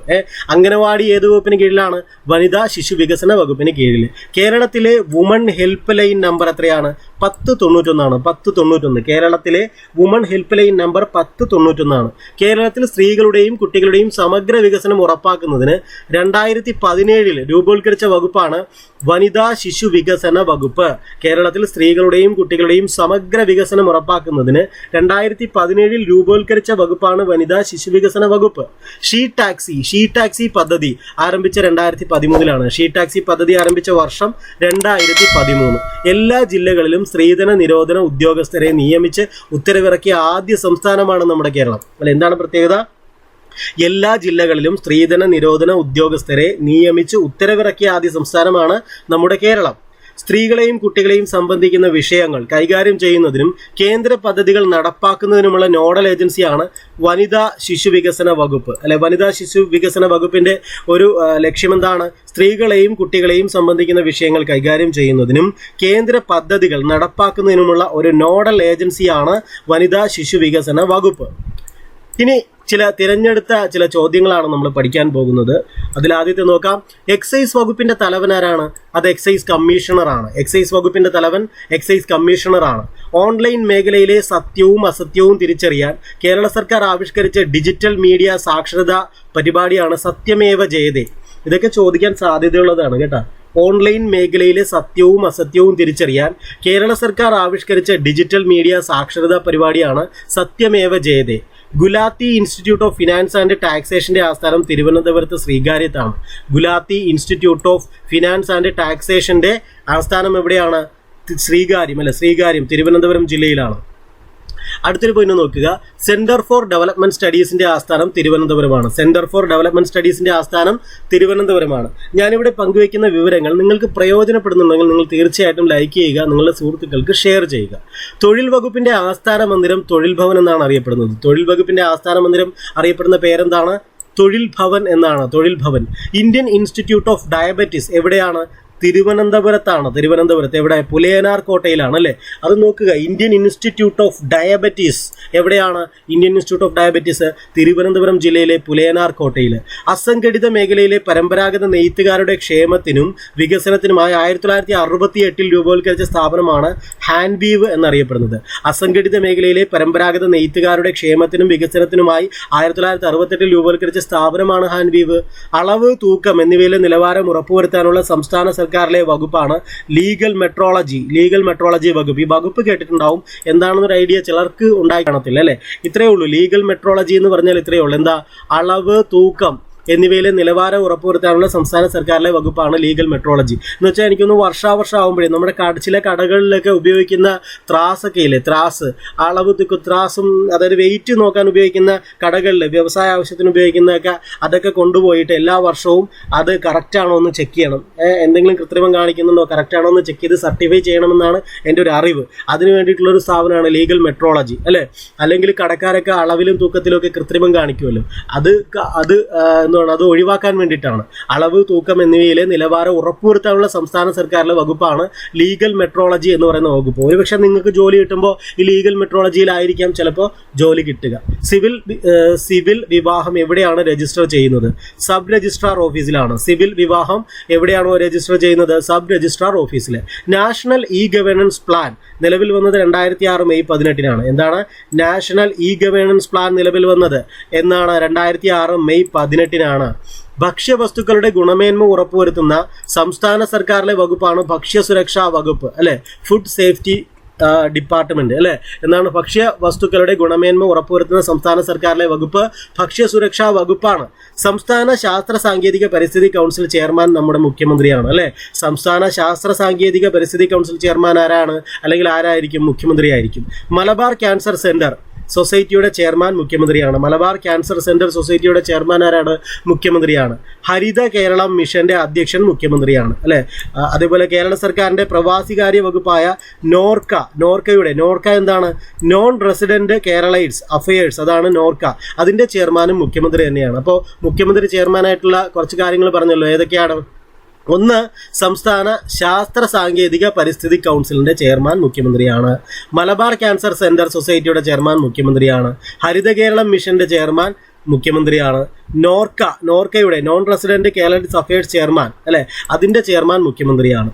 അംഗനവാടി ഏത് വകുപ്പിന് കീഴിലാണ്? വനിതാ ശിശു വികസന വകുപ്പിന് കീഴിൽ. കേരളത്തിലെ വുമൺ ഹെൽപ്പ് ലൈൻ നമ്പർ എത്രയാണ്? 1091. 1091. കേരളത്തിലെ വുമൺ ഹെൽപ്പ് ലൈൻ നമ്പർ 1091. കേരളത്തിൽ സ്ത്രീകളുടെയും കുട്ടികളുടെയും സമഗ്ര വികസനം ഉറപ്പാക്കുന്നതിന് 2017 രൂപവത്കരിച്ച വകുപ്പാണ് വനിതാ ശിശു വികസന വകുപ്പ്. കേരളത്തിൽ സ്ത്രീകളുടെയും കുട്ടികളുടെയും സമഗ്ര വികസനം ഉറപ്പാക്കുന്നതിന് 2017 രൂപവത്കരിച്ച വകുപ്പാണ് വനിതാ ശിശു വികസന വകുപ്പ്. ഷീ ടാക്സി പദ്ധതി ആരംഭിച്ച 2013 ഷീ ടാക്സി പദ്ധതി ആരംഭിച്ച വർഷം 2013. എല്ലാ ജില്ലകളിലും സ്ത്രീധന നിരോധന ഉദ്യോഗസ്ഥരെ നിയമിച്ച് ഉത്തരവിറക്കിയ ആദ്യ സംസ്ഥാനമാണ് നമ്മുടെ കേരളം അല്ലെ. എന്താണ് പ്രത്യേകത? എല്ലാ ജില്ലകളിലും സ്ത്രീധന നിരോധന ഉദ്യോഗസ്ഥരെ നിയമിച്ച് ഉത്തരവിറക്കിയ ആദ്യ സംസ്ഥാനമാണ് നമ്മുടെ കേരളം. സ്ത്രീകളെയും കുട്ടികളെയും സംബന്ധിക്കുന്ന വിഷയങ്ങൾ കൈകാര്യം ചെയ്യുന്നതിനും കേന്ദ്ര പദ്ധതികൾ നടപ്പാക്കുന്നതിനുമുള്ള നോഡൽ ഏജൻസിയാണ് വനിതാ ശിശു വികസന വകുപ്പ് അല്ലെ. വനിതാ ശിശു വികസന വകുപ്പിന്റെ ഒരു ലക്ഷ്യം എന്താണ്? സ്ത്രീകളെയും കുട്ടികളെയും സംബന്ധിക്കുന്ന വിഷയങ്ങൾ കൈകാര്യം ചെയ്യുന്നതിനും കേന്ദ്ര പദ്ധതികൾ നടപ്പാക്കുന്നതിനുമുള്ള ഒരു നോഡൽ ഏജൻസിയാണ് വനിതാ ശിശു വികസന വകുപ്പ്. ഇനി തിരഞ്ഞെടുത്ത ചില ചോദ്യങ്ങളാണ് നമ്മൾ പഠിക്കാൻ പോകുന്നത്. അതിലാദ്യത്തെ നോക്കാം. എക്സൈസ് വകുപ്പിന്റെ തലവൻ ആരാണ്? അത് എക്സൈസ് കമ്മീഷണറാണ്. എക്സൈസ് വകുപ്പിന്റെ തലവൻ എക്സൈസ് കമ്മീഷണറാണ്. ഓൺലൈൻ മേഖലയിലെ സത്യവും അസത്യവും തിരിച്ചറിയാൻ കേരള സർക്കാർ ആവിഷ്കരിച്ച ഡിജിറ്റൽ മീഡിയ സാക്ഷരതാ പരിപാടിയാണ് സത്യമേവ ജയതേ. ഇതൊക്കെ ചോദിക്കാൻ സാധ്യതയുള്ളതാണ് കേട്ടോ. ഓൺലൈൻ മേഖലയിലെ സത്യവും അസത്യവും തിരിച്ചറിയാൻ കേരള സർക്കാർ ആവിഷ്കരിച്ച ഡിജിറ്റൽ മീഡിയ സാക്ഷരതാ പരിപാടിയാണ് സത്യമേവ ജയതേ. Gulati institute of finance and ടാക്സേഷന്റെ ആസ്ഥാനം തിരുവനന്തപുരത്ത് ശ്രീകാര്യത്താണ്. Gulati institute of finance and ടാക്സേഷന്റെ ആസ്ഥാനം എവിടെയാണ്? ശ്രീകാര്യം തിരുവനന്തപുരം ജില്ലയിലാണ്. അടുത്തൊരു പോയിന്റ് നോക്കുക. സെന്റർ ഫോർ ഡെവലപ്മെന്റ് സ്റ്റഡീസിന്റെ ആസ്ഥാനം തിരുവനന്തപുരമാണ്. സെന്റർ ഫോർ ഡെവലപ്മെന്റ് സ്റ്റഡീസിന്റെ ആസ്ഥാനം തിരുവനന്തപുരമാണ്. ഞാനിവിടെ പങ്കുവയ്ക്കുന്ന വിവരങ്ങൾ നിങ്ങൾക്ക് പ്രയോജനപ്പെടുന്നുണ്ടെങ്കിൽ നിങ്ങൾ തീർച്ചയായിട്ടും ലൈക്ക് ചെയ്യുക, നിങ്ങളുടെ സുഹൃത്തുക്കൾക്ക് ഷെയർ ചെയ്യുക. തൊഴിൽ വകുപ്പിന്റെ ആസ്ഥാന മന്ദിരം തൊഴിൽ ഭവൻ എന്നാണ് അറിയപ്പെടുന്നത്. തൊഴിൽ വകുപ്പിന്റെ ആസ്ഥാന മന്ദിരം അറിയപ്പെടുന്ന പേരെന്താണ്? തൊഴിൽ ഭവൻ എന്നാണ്. തൊഴിൽ Bhavan. Indian institute of diabetes എവിടെയാണ്? തിരുവനന്തപുരത്താണ്. തിരുവനന്തപുരത്ത് എവിടെ? പുലയനാർ കോട്ടയിലാണ് അല്ലേ. അത് നോക്കുക. ഇന്ത്യൻ ഇൻസ്റ്റിറ്റ്യൂട്ട് ഓഫ് ഡയബറ്റീസ് എവിടെയാണ്? Indian institute of diabetes Thiruvananthapuram ജില്ലയിലെ പുലയനാർ കോട്ടയിൽ. അസംഘടിത മേഖലയിലെ പരമ്പരാഗത നെയ്ത്തുകാരുടെ ക്ഷേമത്തിനും വികസനത്തിനുമായി 1968 രൂപവത്കരിച്ച സ്ഥാപനമാണ് ഹാൻവീവ് എന്നറിയപ്പെടുന്നത്. അസംഘടിത മേഖലയിലെ പരമ്പരാഗത നെയ്ത്തുകാരുടെ ക്ഷേമത്തിനും വികസനത്തിനുമായി 1968 രൂപവത്കരിച്ച സ്ഥാപനമാണ് ഹാൻവീവ്. അളവ്, തൂക്കം എന്നിവയിലെ നിലവാരം ഉറപ്പുവരുത്താനുള്ള സംസ്ഥാന സർക്കാരിലെ വകുപ്പാണ് ലീഗൽ മെട്രോളജി വകുപ്പ്. ഈ വകുപ്പ് കേട്ടിട്ടുണ്ടാവും. എന്താണെന്നൊരു ഐഡിയ ചിലർക്ക് ഉണ്ടായി കാണത്തില്ല അല്ലെ. ഇത്രയേ ഉള്ളൂ. ലീഗൽ മെട്രോളജി എന്ന് പറഞ്ഞാൽ ഇത്രയേ ഉള്ളൂ. എന്താ? അളവ്, തൂക്കം എന്നിവയിലെ നിലവാരം ഉറപ്പുവരുത്താനുള്ള സംസ്ഥാന സർക്കാരിലെ വകുപ്പാണ് ലീഗൽ മെട്രോളജി. എന്ന് വെച്ചാൽ എനിക്കൊന്ന് വർഷാവർഷം ആകുമ്പോഴേ നമ്മുടെ ചില കടകളിലൊക്കെ ഉപയോഗിക്കുന്ന ത്രാസൊക്കെ ഇല്ലേ, ത്രാസ്, അളവ് ത്രാസും, അതായത് വെയിറ്റ് നോക്കാൻ ഉപയോഗിക്കുന്ന കടകളിൽ വ്യവസായ ആവശ്യത്തിന് ഉപയോഗിക്കുന്നതൊക്കെ അതൊക്കെ കൊണ്ടുപോയിട്ട് എല്ലാ വർഷവും അത് കറക്റ്റാണോ എന്ന് ചെക്ക് ചെയ്യണം. എന്തെങ്കിലും കൃത്രിമം കാണിക്കുന്നുണ്ടോ, കറക്റ്റാണോ എന്ന് ചെക്ക് ചെയ്ത് സർട്ടിഫൈ ചെയ്യണമെന്നാണ് എൻ്റെ ഒരു അറിവ്. അതിന് വേണ്ടിയിട്ടുള്ളൊരു സ്ഥാപനമാണ് ലീഗൽ മെട്രോളജി അല്ലേ. അല്ലെങ്കിൽ കടക്കാരൊക്കെ അളവിലും തൂക്കത്തിലും ഒക്കെ കൃത്രിമം കാണിക്കുമല്ലോ, അത് എന്താണ്, അത് ഒഴിവാക്കാൻ വേണ്ടിയിട്ടാണ്. അളവ്, തൂക്കം എന്നിവയിലെ നിലവാരം ഉറപ്പുവരുത്താനുള്ള സംസ്ഥാന സർക്കാരിലെ വകുപ്പാണ് ലീഗൽ മെട്രോളജി എന്ന് പറയുന്ന വകുപ്പ്. ഒരുപക്ഷെ നിങ്ങൾക്ക് ജോലി കിട്ടുമ്പോൾ ഈ ലീഗൽ മെട്രോളജിയിലായിരിക്കാം ചിലപ്പോൾ ജോലി കിട്ടുക. സിവിൽ വിവാഹം എവിടെയാണ് രജിസ്റ്റർ ചെയ്യുന്നത്? സബ് രജിസ്ട്രാർ ഓഫീസിലാണ്. സിവിൽ വിവാഹം എവിടെയാണോ രജിസ്റ്റർ ചെയ്യുന്നത്? സബ് രജിസ്ട്രാർ ഓഫീസിൽ. നാഷണൽ ഇ ഗവേണൻസ് പ്ലാൻ നിലവിൽ വന്നത് 2006 മെയ് 18-നാണ്. എന്താണ് നാഷണൽ ഇ ഗവേണൻസ് പ്ലാൻ നിലവിൽ വന്നത് എന്നാണ്? 2006 മെയ് 18-നാണ്. ഭക്ഷ്യവസ്തുക്കളുടെ ഗുണമേന്മ ഉറപ്പുവരുത്തുന്ന സംസ്ഥാന സർക്കാരിലെ വകുപ്പാണ് ഭക്ഷ്യസുരക്ഷാ വകുപ്പ് അല്ലെ, ഫുഡ് സേഫ്റ്റി ഡിപ്പാർട്ട്മെന്റ് അല്ലെ. എന്താണ് ഭക്ഷ്യ വസ്തുക്കളുടെ ഗുണമേന്മ ഉറപ്പുവരുത്തുന്ന സംസ്ഥാന സർക്കാരിലെ വകുപ്പ് ഭക്ഷ്യസുരക്ഷാ വകുപ്പാണ്. സംസ്ഥാന ശാസ്ത്ര സാങ്കേതിക പരിസ്ഥിതി കൗൺസിൽ ചെയർമാൻ നമ്മുടെ മുഖ്യമന്ത്രിയാണ് അല്ലെ. സംസ്ഥാന ശാസ്ത്ര സാങ്കേതിക പരിസ്ഥിതി കൗൺസിൽ ചെയർമാൻ ആരാണ്, അല്ലെങ്കിൽ ആരായിരിക്കും? മുഖ്യമന്ത്രി ആയിരിക്കും. മലബാർ ക്യാൻസർ സെന്റർ സൊസൈറ്റിയുടെ ചെയർമാൻ മുഖ്യമന്ത്രിയാണ്. മലബാർ ക്യാൻസർ സെന്റർ സൊസൈറ്റിയുടെ ചെയർമാൻ ആരാണ്? മുഖ്യമന്ത്രിയാണ്. ഹരിത കേരളം മിഷന്റെ അധ്യക്ഷൻ മുഖ്യമന്ത്രിയാണ് അല്ലെ. അതേപോലെ കേരള സർക്കാരിന്റെ പ്രവാസികാര്യ വകുപ്പായ നോർക്ക എന്താണ്? നോൺ റെസിഡന്റ് കേരളൈറ്റ്സ് അഫയേഴ്സ്, അതാണ് നോർക്ക. അതിന്റെ ചെയർമാനും മുഖ്യമന്ത്രി തന്നെയാണ്. അപ്പോൾ മുഖ്യമന്ത്രി ചെയർമാനായിട്ടുള്ള കുറച്ച് കാര്യങ്ങൾ പറഞ്ഞല്ലോ, ഏതൊക്കെയാണ്? ഒന്ന്, സംസ്ഥാന ശാസ്ത്ര സാങ്കേതിക പരിസ്ഥിതി കൗൺസിലിന്റെ ചെയർമാൻ മുഖ്യമന്ത്രിയാണ്. മലബാർ ക്യാൻസർ സെന്റർ സൊസൈറ്റിയുടെ ചെയർമാൻ മുഖ്യമന്ത്രിയാണ്. ഹരിത കേരളം മിഷന്റെ ചെയർമാൻ മുഖ്യമന്ത്രിയാണ്. നോർക്കയുടെ non resident Keralites affairs chairman അല്ലെ, അതിന്റെ ചെയർമാൻ മുഖ്യമന്ത്രിയാണ്.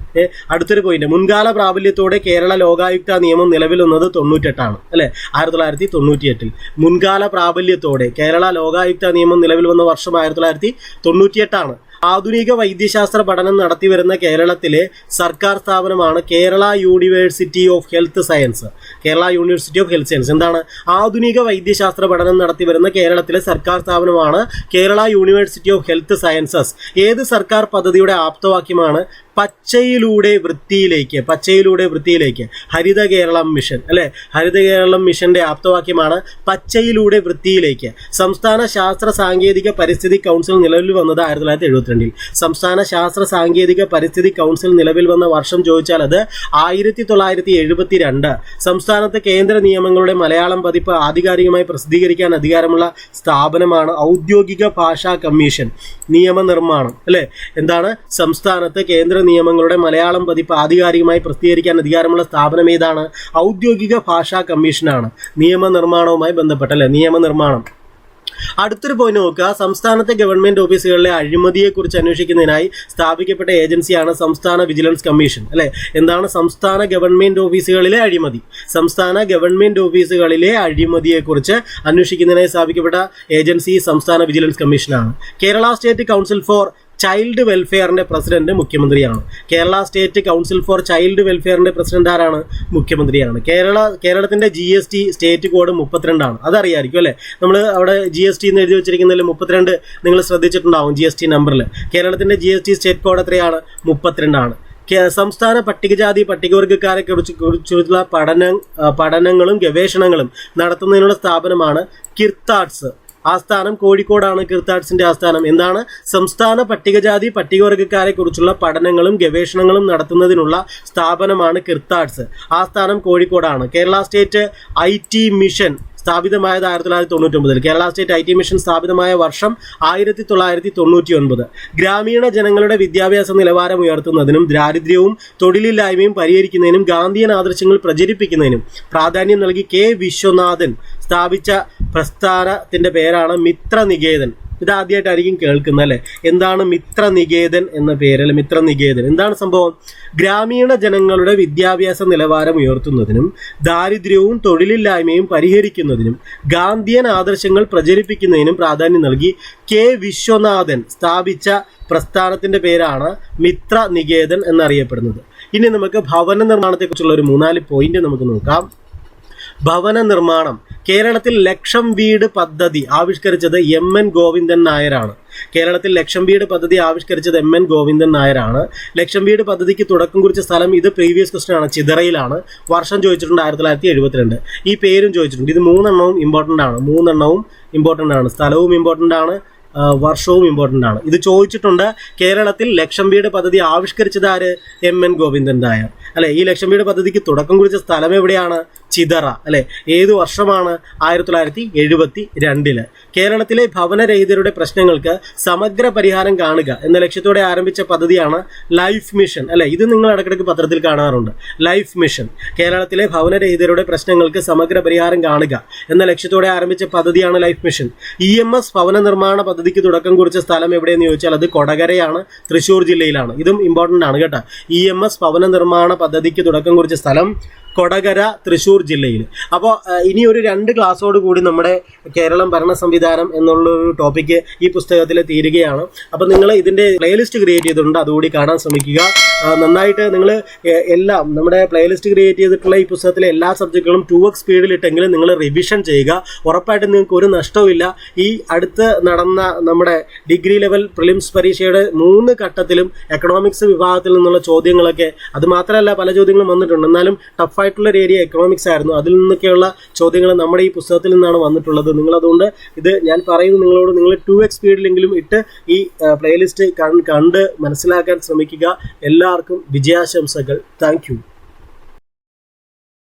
അടുത്തൊരു പോയിന്റ്, മുൻകാല പ്രാബല്യത്തോടെ കേരള ലോകായുക്ത നിയമം നിലവിൽ വന്നത് 98 അല്ലെ, 1998. മുൻകാല പ്രാബല്യത്തോടെ കേരള ലോകായുക്ത നിയമം നിലവിൽ വന്ന വർഷം 1998. ആധുനിക വൈദ്യശാസ്ത്ര പഠനം നടത്തിവരുന്ന കേരളത്തിലെ സർക്കാർ സ്ഥാപനമാണ് Kerala university of health science. Kerala university of health science എന്താണ്? ആധുനിക വൈദ്യശാസ്ത്ര പഠനം നടത്തിവരുന്ന കേരളത്തിലെ സർക്കാർ സ്ഥാപനമാണ് Kerala university of health sciences. ഏത് സർക്കാർ പദ്ധതിയുടെ ആപ്തവാക്യമാണ്? പച്ചയിലൂടെ വൃത്തിയിലേക്ക് ഹരിത കേരളം മിഷൻ അല്ലെ. ഹരിത കേരളം മിഷന്റെ ആപ്തവാക്യമാണ് പച്ചയിലൂടെ വൃത്തിയിലേക്ക്. സംസ്ഥാന ശാസ്ത്ര സാങ്കേതിക പരിസ്ഥിതി കൗൺസിൽ നിലവിൽ വന്നത് 1972. സംസ്ഥാന ശാസ്ത്ര സാങ്കേതിക പരിസ്ഥിതി കൗൺസിൽ നിലവിൽ വന്ന വർഷം ചോദിച്ചാൽ അത് 1972. സംസ്ഥാനത്ത് കേന്ദ്ര നിയമങ്ങളുടെ മലയാളം പതിപ്പ് ആധികാരികമായി പ്രസിദ്ധീകരിക്കാൻ അധികാരമുള്ള സ്ഥാപനമാണ് ഔദ്യോഗിക ഭാഷാ കമ്മീഷൻ. നിയമനിർമ്മാണം അല്ലെ. എന്താണ്? സംസ്ഥാനത്ത് കേന്ദ്ര നിയമങ്ങളുടെ മലയാളം പതിപ്പ് ആധികാരികമായി പ്രസിദ്ധീകരിക്കാൻ അധികാരമുള്ള സ്ഥാപനം ഏതാണ്? ഔദ്യോഗിക ഭാഷാ കമ്മീഷനാണ്. നിയമനിർമ്മാണവുമായി ബന്ധപ്പെട്ടല്ലേ, നിയമനിർമ്മാണം. അടുത്തൊരു പോയിന്റ് നോക്കുക, സംസ്ഥാനത്തെ ഗവൺമെന്റ് ഓഫീസുകളിലെ അഴിമതിയെക്കുറിച്ച് അന്വേഷിക്കുന്നതിനായി സ്ഥാപിക്കപ്പെട്ട ഏജൻസിയാണ് സംസ്ഥാന വിജിലൻസ് കമ്മീഷൻ അല്ലെ. എന്താണ്? സംസ്ഥാന ഗവൺമെന്റ് ഓഫീസുകളിലെ അഴിമതി. സംസ്ഥാന ഗവൺമെന്റ് ഓഫീസുകളിലെ അഴിമതിയെക്കുറിച്ച് അന്വേഷിക്കുന്നതിനായി സ്ഥാപിക്കപ്പെട്ട ഏജൻസി സംസ്ഥാന വിജിലൻസ് കമ്മീഷനാണ്. Kerala state council for child വെൽഫെയറിന്റെ പ്രസിഡന്റ് മുഖ്യമന്ത്രിയാണ്. Kerala state council for child വെൽഫെയറിന്റെ പ്രസിഡന്റ് ആരാണ്? മുഖ്യമന്ത്രിയാണ്. കേരളത്തിന്റെ GST സ്റ്റേറ്റ് കോഡ് 32 അതറിയായിരിക്കും അല്ലെ. നമ്മൾ അവിടെ GST എന്ന് എഴുതി വെച്ചിരിക്കുന്നതിൽ 32 നിങ്ങൾ ശ്രദ്ധിച്ചിട്ടുണ്ടാവും. GST നമ്പറിൽ കേരളത്തിന്റെ GST സ്റ്റേറ്റ് കോഡ് എത്രയാണ്? 32. സംസ്ഥാന പട്ടികജാതി പട്ടികവർഗക്കാരെ കുറിച്ചുള്ള പഠനങ്ങളും ഗവേഷണങ്ങളും നടത്തുന്നതിനുള്ള സ്ഥാപനമാണ് കിർത്താഡ്സ്. ആസ്ഥാനം കോഴിക്കോടാണ്. കിർത്താഡ്സിന്റെ ആസ്ഥാനം എന്താണ്? സംസ്ഥാന പട്ടികജാതി പട്ടികവർഗക്കാരെ കുറിച്ചുള്ള പഠനങ്ങളും ഗവേഷണങ്ങളും നടത്തുന്നതിനുള്ള സ്ഥാപനമാണ് കിർത്താഡ്സ്. ആസ്ഥാനം കോഴിക്കോടാണ്. കേരള സ്റ്റേറ്റ് IT മിഷൻ സ്ഥാപിതമായത് 1999. കേരള സ്റ്റേറ്റ് IT മിഷൻ സ്ഥാപിതമായ വർഷം 1999. ഗ്രാമീണ ജനങ്ങളുടെ വിദ്യാഭ്യാസ നിലവാരം ഉയർത്തുന്നതിനും ദാരിദ്ര്യവും തൊഴിലില്ലായ്മയും പരിഹരിക്കുന്നതിനും ഗാന്ധിയൻ ആദർശങ്ങൾ പ്രചരിപ്പിക്കുന്നതിനും പ്രാധാന്യം നൽകി K. വിശ്വനാഥൻ സ്ഥാപിച്ച പ്രസ്ഥാനത്തിന്റെ പേരാണ് മിത്രനികേതൻ. ഇതാദ്യമായിട്ടായിരിക്കും കേൾക്കുന്നത് അല്ലെ. എന്താണ് മിത്രനികേതൻ എന്ന പേര് അല്ലെ? മിത്രനികേതൻ എന്താണ് സംഭവം? ഗ്രാമീണ ജനങ്ങളുടെ വിദ്യാഭ്യാസ നിലവാരം ഉയർത്തുന്നതിനും ദാരിദ്ര്യവും തൊഴിലില്ലായ്മയും പരിഹരിക്കുന്നതിനും ഗാന്ധിയൻ ആദർശങ്ങൾ പ്രചരിപ്പിക്കുന്നതിനും പ്രാധാന്യം നൽകി K. വിശ്വനാഥൻ സ്ഥാപിച്ച പ്രസ്ഥാനത്തിന്റെ പേരാണ് മിത്രനികേതൻ എന്നറിയപ്പെടുന്നത്. ഇനി നമുക്ക് ഭവന നിർമ്മാണത്തെക്കുറിച്ചുള്ള ഒരു 3-4 പോയിന്റ് നമുക്ക് നോക്കാം. ഭവന നിർമ്മാണം. കേരളത്തിൽ ലക്ഷം വീട് പദ്ധതി ആവിഷ്കരിച്ചത് M.N. ഗോവിന്ദൻ നായരാണ്. കേരളത്തിൽ ലക്ഷം വീട് പദ്ധതി ആവിഷ്കരിച്ചത് MN ഗോവിന്ദൻ നായരാണ്. ലക്ഷം വീട് പദ്ധതിക്ക് തുടക്കം കുറിച്ച സ്ഥലം, ഇത് പ്രീവിയസ് ക്വസ്റ്റൻ ആണ്, ചിതറയിലാണ്. വർഷം ചോദിച്ചിട്ടുണ്ട് 1972. ഈ പേരും ചോദിച്ചിട്ടുണ്ട്. ഇത് മൂന്നെണ്ണവും ഇമ്പോർട്ടൻ്റ് ആണ്. സ്ഥലവും ഇമ്പോർട്ടൻ്റ് ആണ്, വർഷവും ഇമ്പോർട്ടൻ്റ് ആണ്. ഇത് ചോദിച്ചിട്ടുണ്ട്. കേരളത്തിൽ ലക്ഷം വീട് പദ്ധതി ആവിഷ്കരിച്ചത് ആര്? MN ഗോവിന്ദൻ നായർ അല്ലെ. ഈ ലക്ഷം വീട് പദ്ധതിക്ക് തുടക്കം കുറിച്ച സ്ഥലം എവിടെയാണ്? ചിതറ അല്ലെ. ഏത് വർഷമാണ്? 1972. കേരളത്തിലെ ഭവനരഹിതരുടെ പ്രശ്നങ്ങൾക്ക് സമഗ്ര പരിഹാരം കാണുക എന്ന ലക്ഷ്യത്തോടെ ആരംഭിച്ച പദ്ധതിയാണ് ലൈഫ് മിഷൻ അല്ലെ. ഇത് നിങ്ങൾ ഇടയ്ക്കിടയ്ക്ക് പത്രത്തിൽ കാണാറുണ്ട്. ലൈഫ് മിഷൻ, കേരളത്തിലെ ഭവനരഹിതരുടെ പ്രശ്നങ്ങൾക്ക് സമഗ്ര പരിഹാരം കാണുക എന്ന ലക്ഷ്യത്തോടെ ആരംഭിച്ച പദ്ധതിയാണ് ലൈഫ് മിഷൻ. EMS ഭവന നിർമ്മാണ പദ്ധതിക്ക് തുടക്കം കുറിച്ച സ്ഥലം എവിടെയെന്ന് ചോദിച്ചാൽ അത് കൊടകരയാണ്, തൃശ്ശൂർ ജില്ലയിലാണ്. ഇതും ഇമ്പോർട്ടൻ്റ് ആണ് കേട്ടോ. EMS ഭവന നിർമ്മാണ പദ്ധതിക്ക് തുടക്കം കുറിച്ച സ്ഥലം കൊടകര, തൃശ്ശൂർ ജില്ലയിൽ. അപ്പോൾ ഇനി ഒരു 2 ക്ലാസ്സോട് കൂടി നമ്മുടെ കേരളം ഭരണ സംവിധാനം എന്നുള്ളൊരു ടോപ്പിക്ക് ഈ പുസ്തകത്തിൽ തീരുകയാണ്. അപ്പോൾ നിങ്ങൾ ഇതിൻ്റെ പ്ലേലിസ്റ്റ് ക്രിയേറ്റ് ചെയ്തിട്ടുണ്ട്, അതുകൂടി കാണാൻ ശ്രമിക്കുക. നന്നായിട്ട് നിങ്ങൾ എല്ലാം നമ്മുടെ പ്ലേലിസ്റ്റ് ക്രിയേറ്റ് ചെയ്തിട്ടുള്ള ഈ പുസ്തകത്തിലെ എല്ലാ സബ്ജക്റ്റുകളും 2x സ്പീഡിലിട്ടെങ്കിലും നിങ്ങൾ റിവിഷൻ ചെയ്യുക. ഉറപ്പായിട്ടും നിങ്ങൾക്ക് ഒരു നഷ്ടവുമില്ല. ഈ അടുത്ത് നടന്ന നമ്മുടെ ഡിഗ്രി ലെവൽ പ്രിലിംസ് പരീക്ഷയുടെ 3 ഘട്ടത്തിലും എക്കണോമിക്സ് വിഭാഗത്തിൽ നിന്നുള്ള ചോദ്യങ്ങളൊക്കെ, അത് മാത്രമല്ല പല ചോദ്യങ്ങളും വന്നിട്ടുണ്ട്, എന്നാലും ടഫായിട്ടുള്ള ഒരു ഏരിയ എക്കണോമിക്സ് ആയിരുന്നു. അതിൽ നിന്നൊക്കെയുള്ള ചോദ്യങ്ങൾ നമ്മുടെ ഈ പുസ്തകത്തിൽ നിന്നാണ് വന്നിട്ടുള്ളത്. നിങ്ങളതുകൊണ്ട് ഇത് ഞാൻ പറയുന്നു നിങ്ങളോട്, നിങ്ങൾ 2x സ്പീഡിലെങ്കിലും ഇട്ട് ഈ പ്ലേലിസ്റ്റ് കണ്ട് മനസ്സിലാക്കാൻ ശ്രമിക്കുക. എല്ലാവർക്കും വിജയാശംസകൾ. Thank you.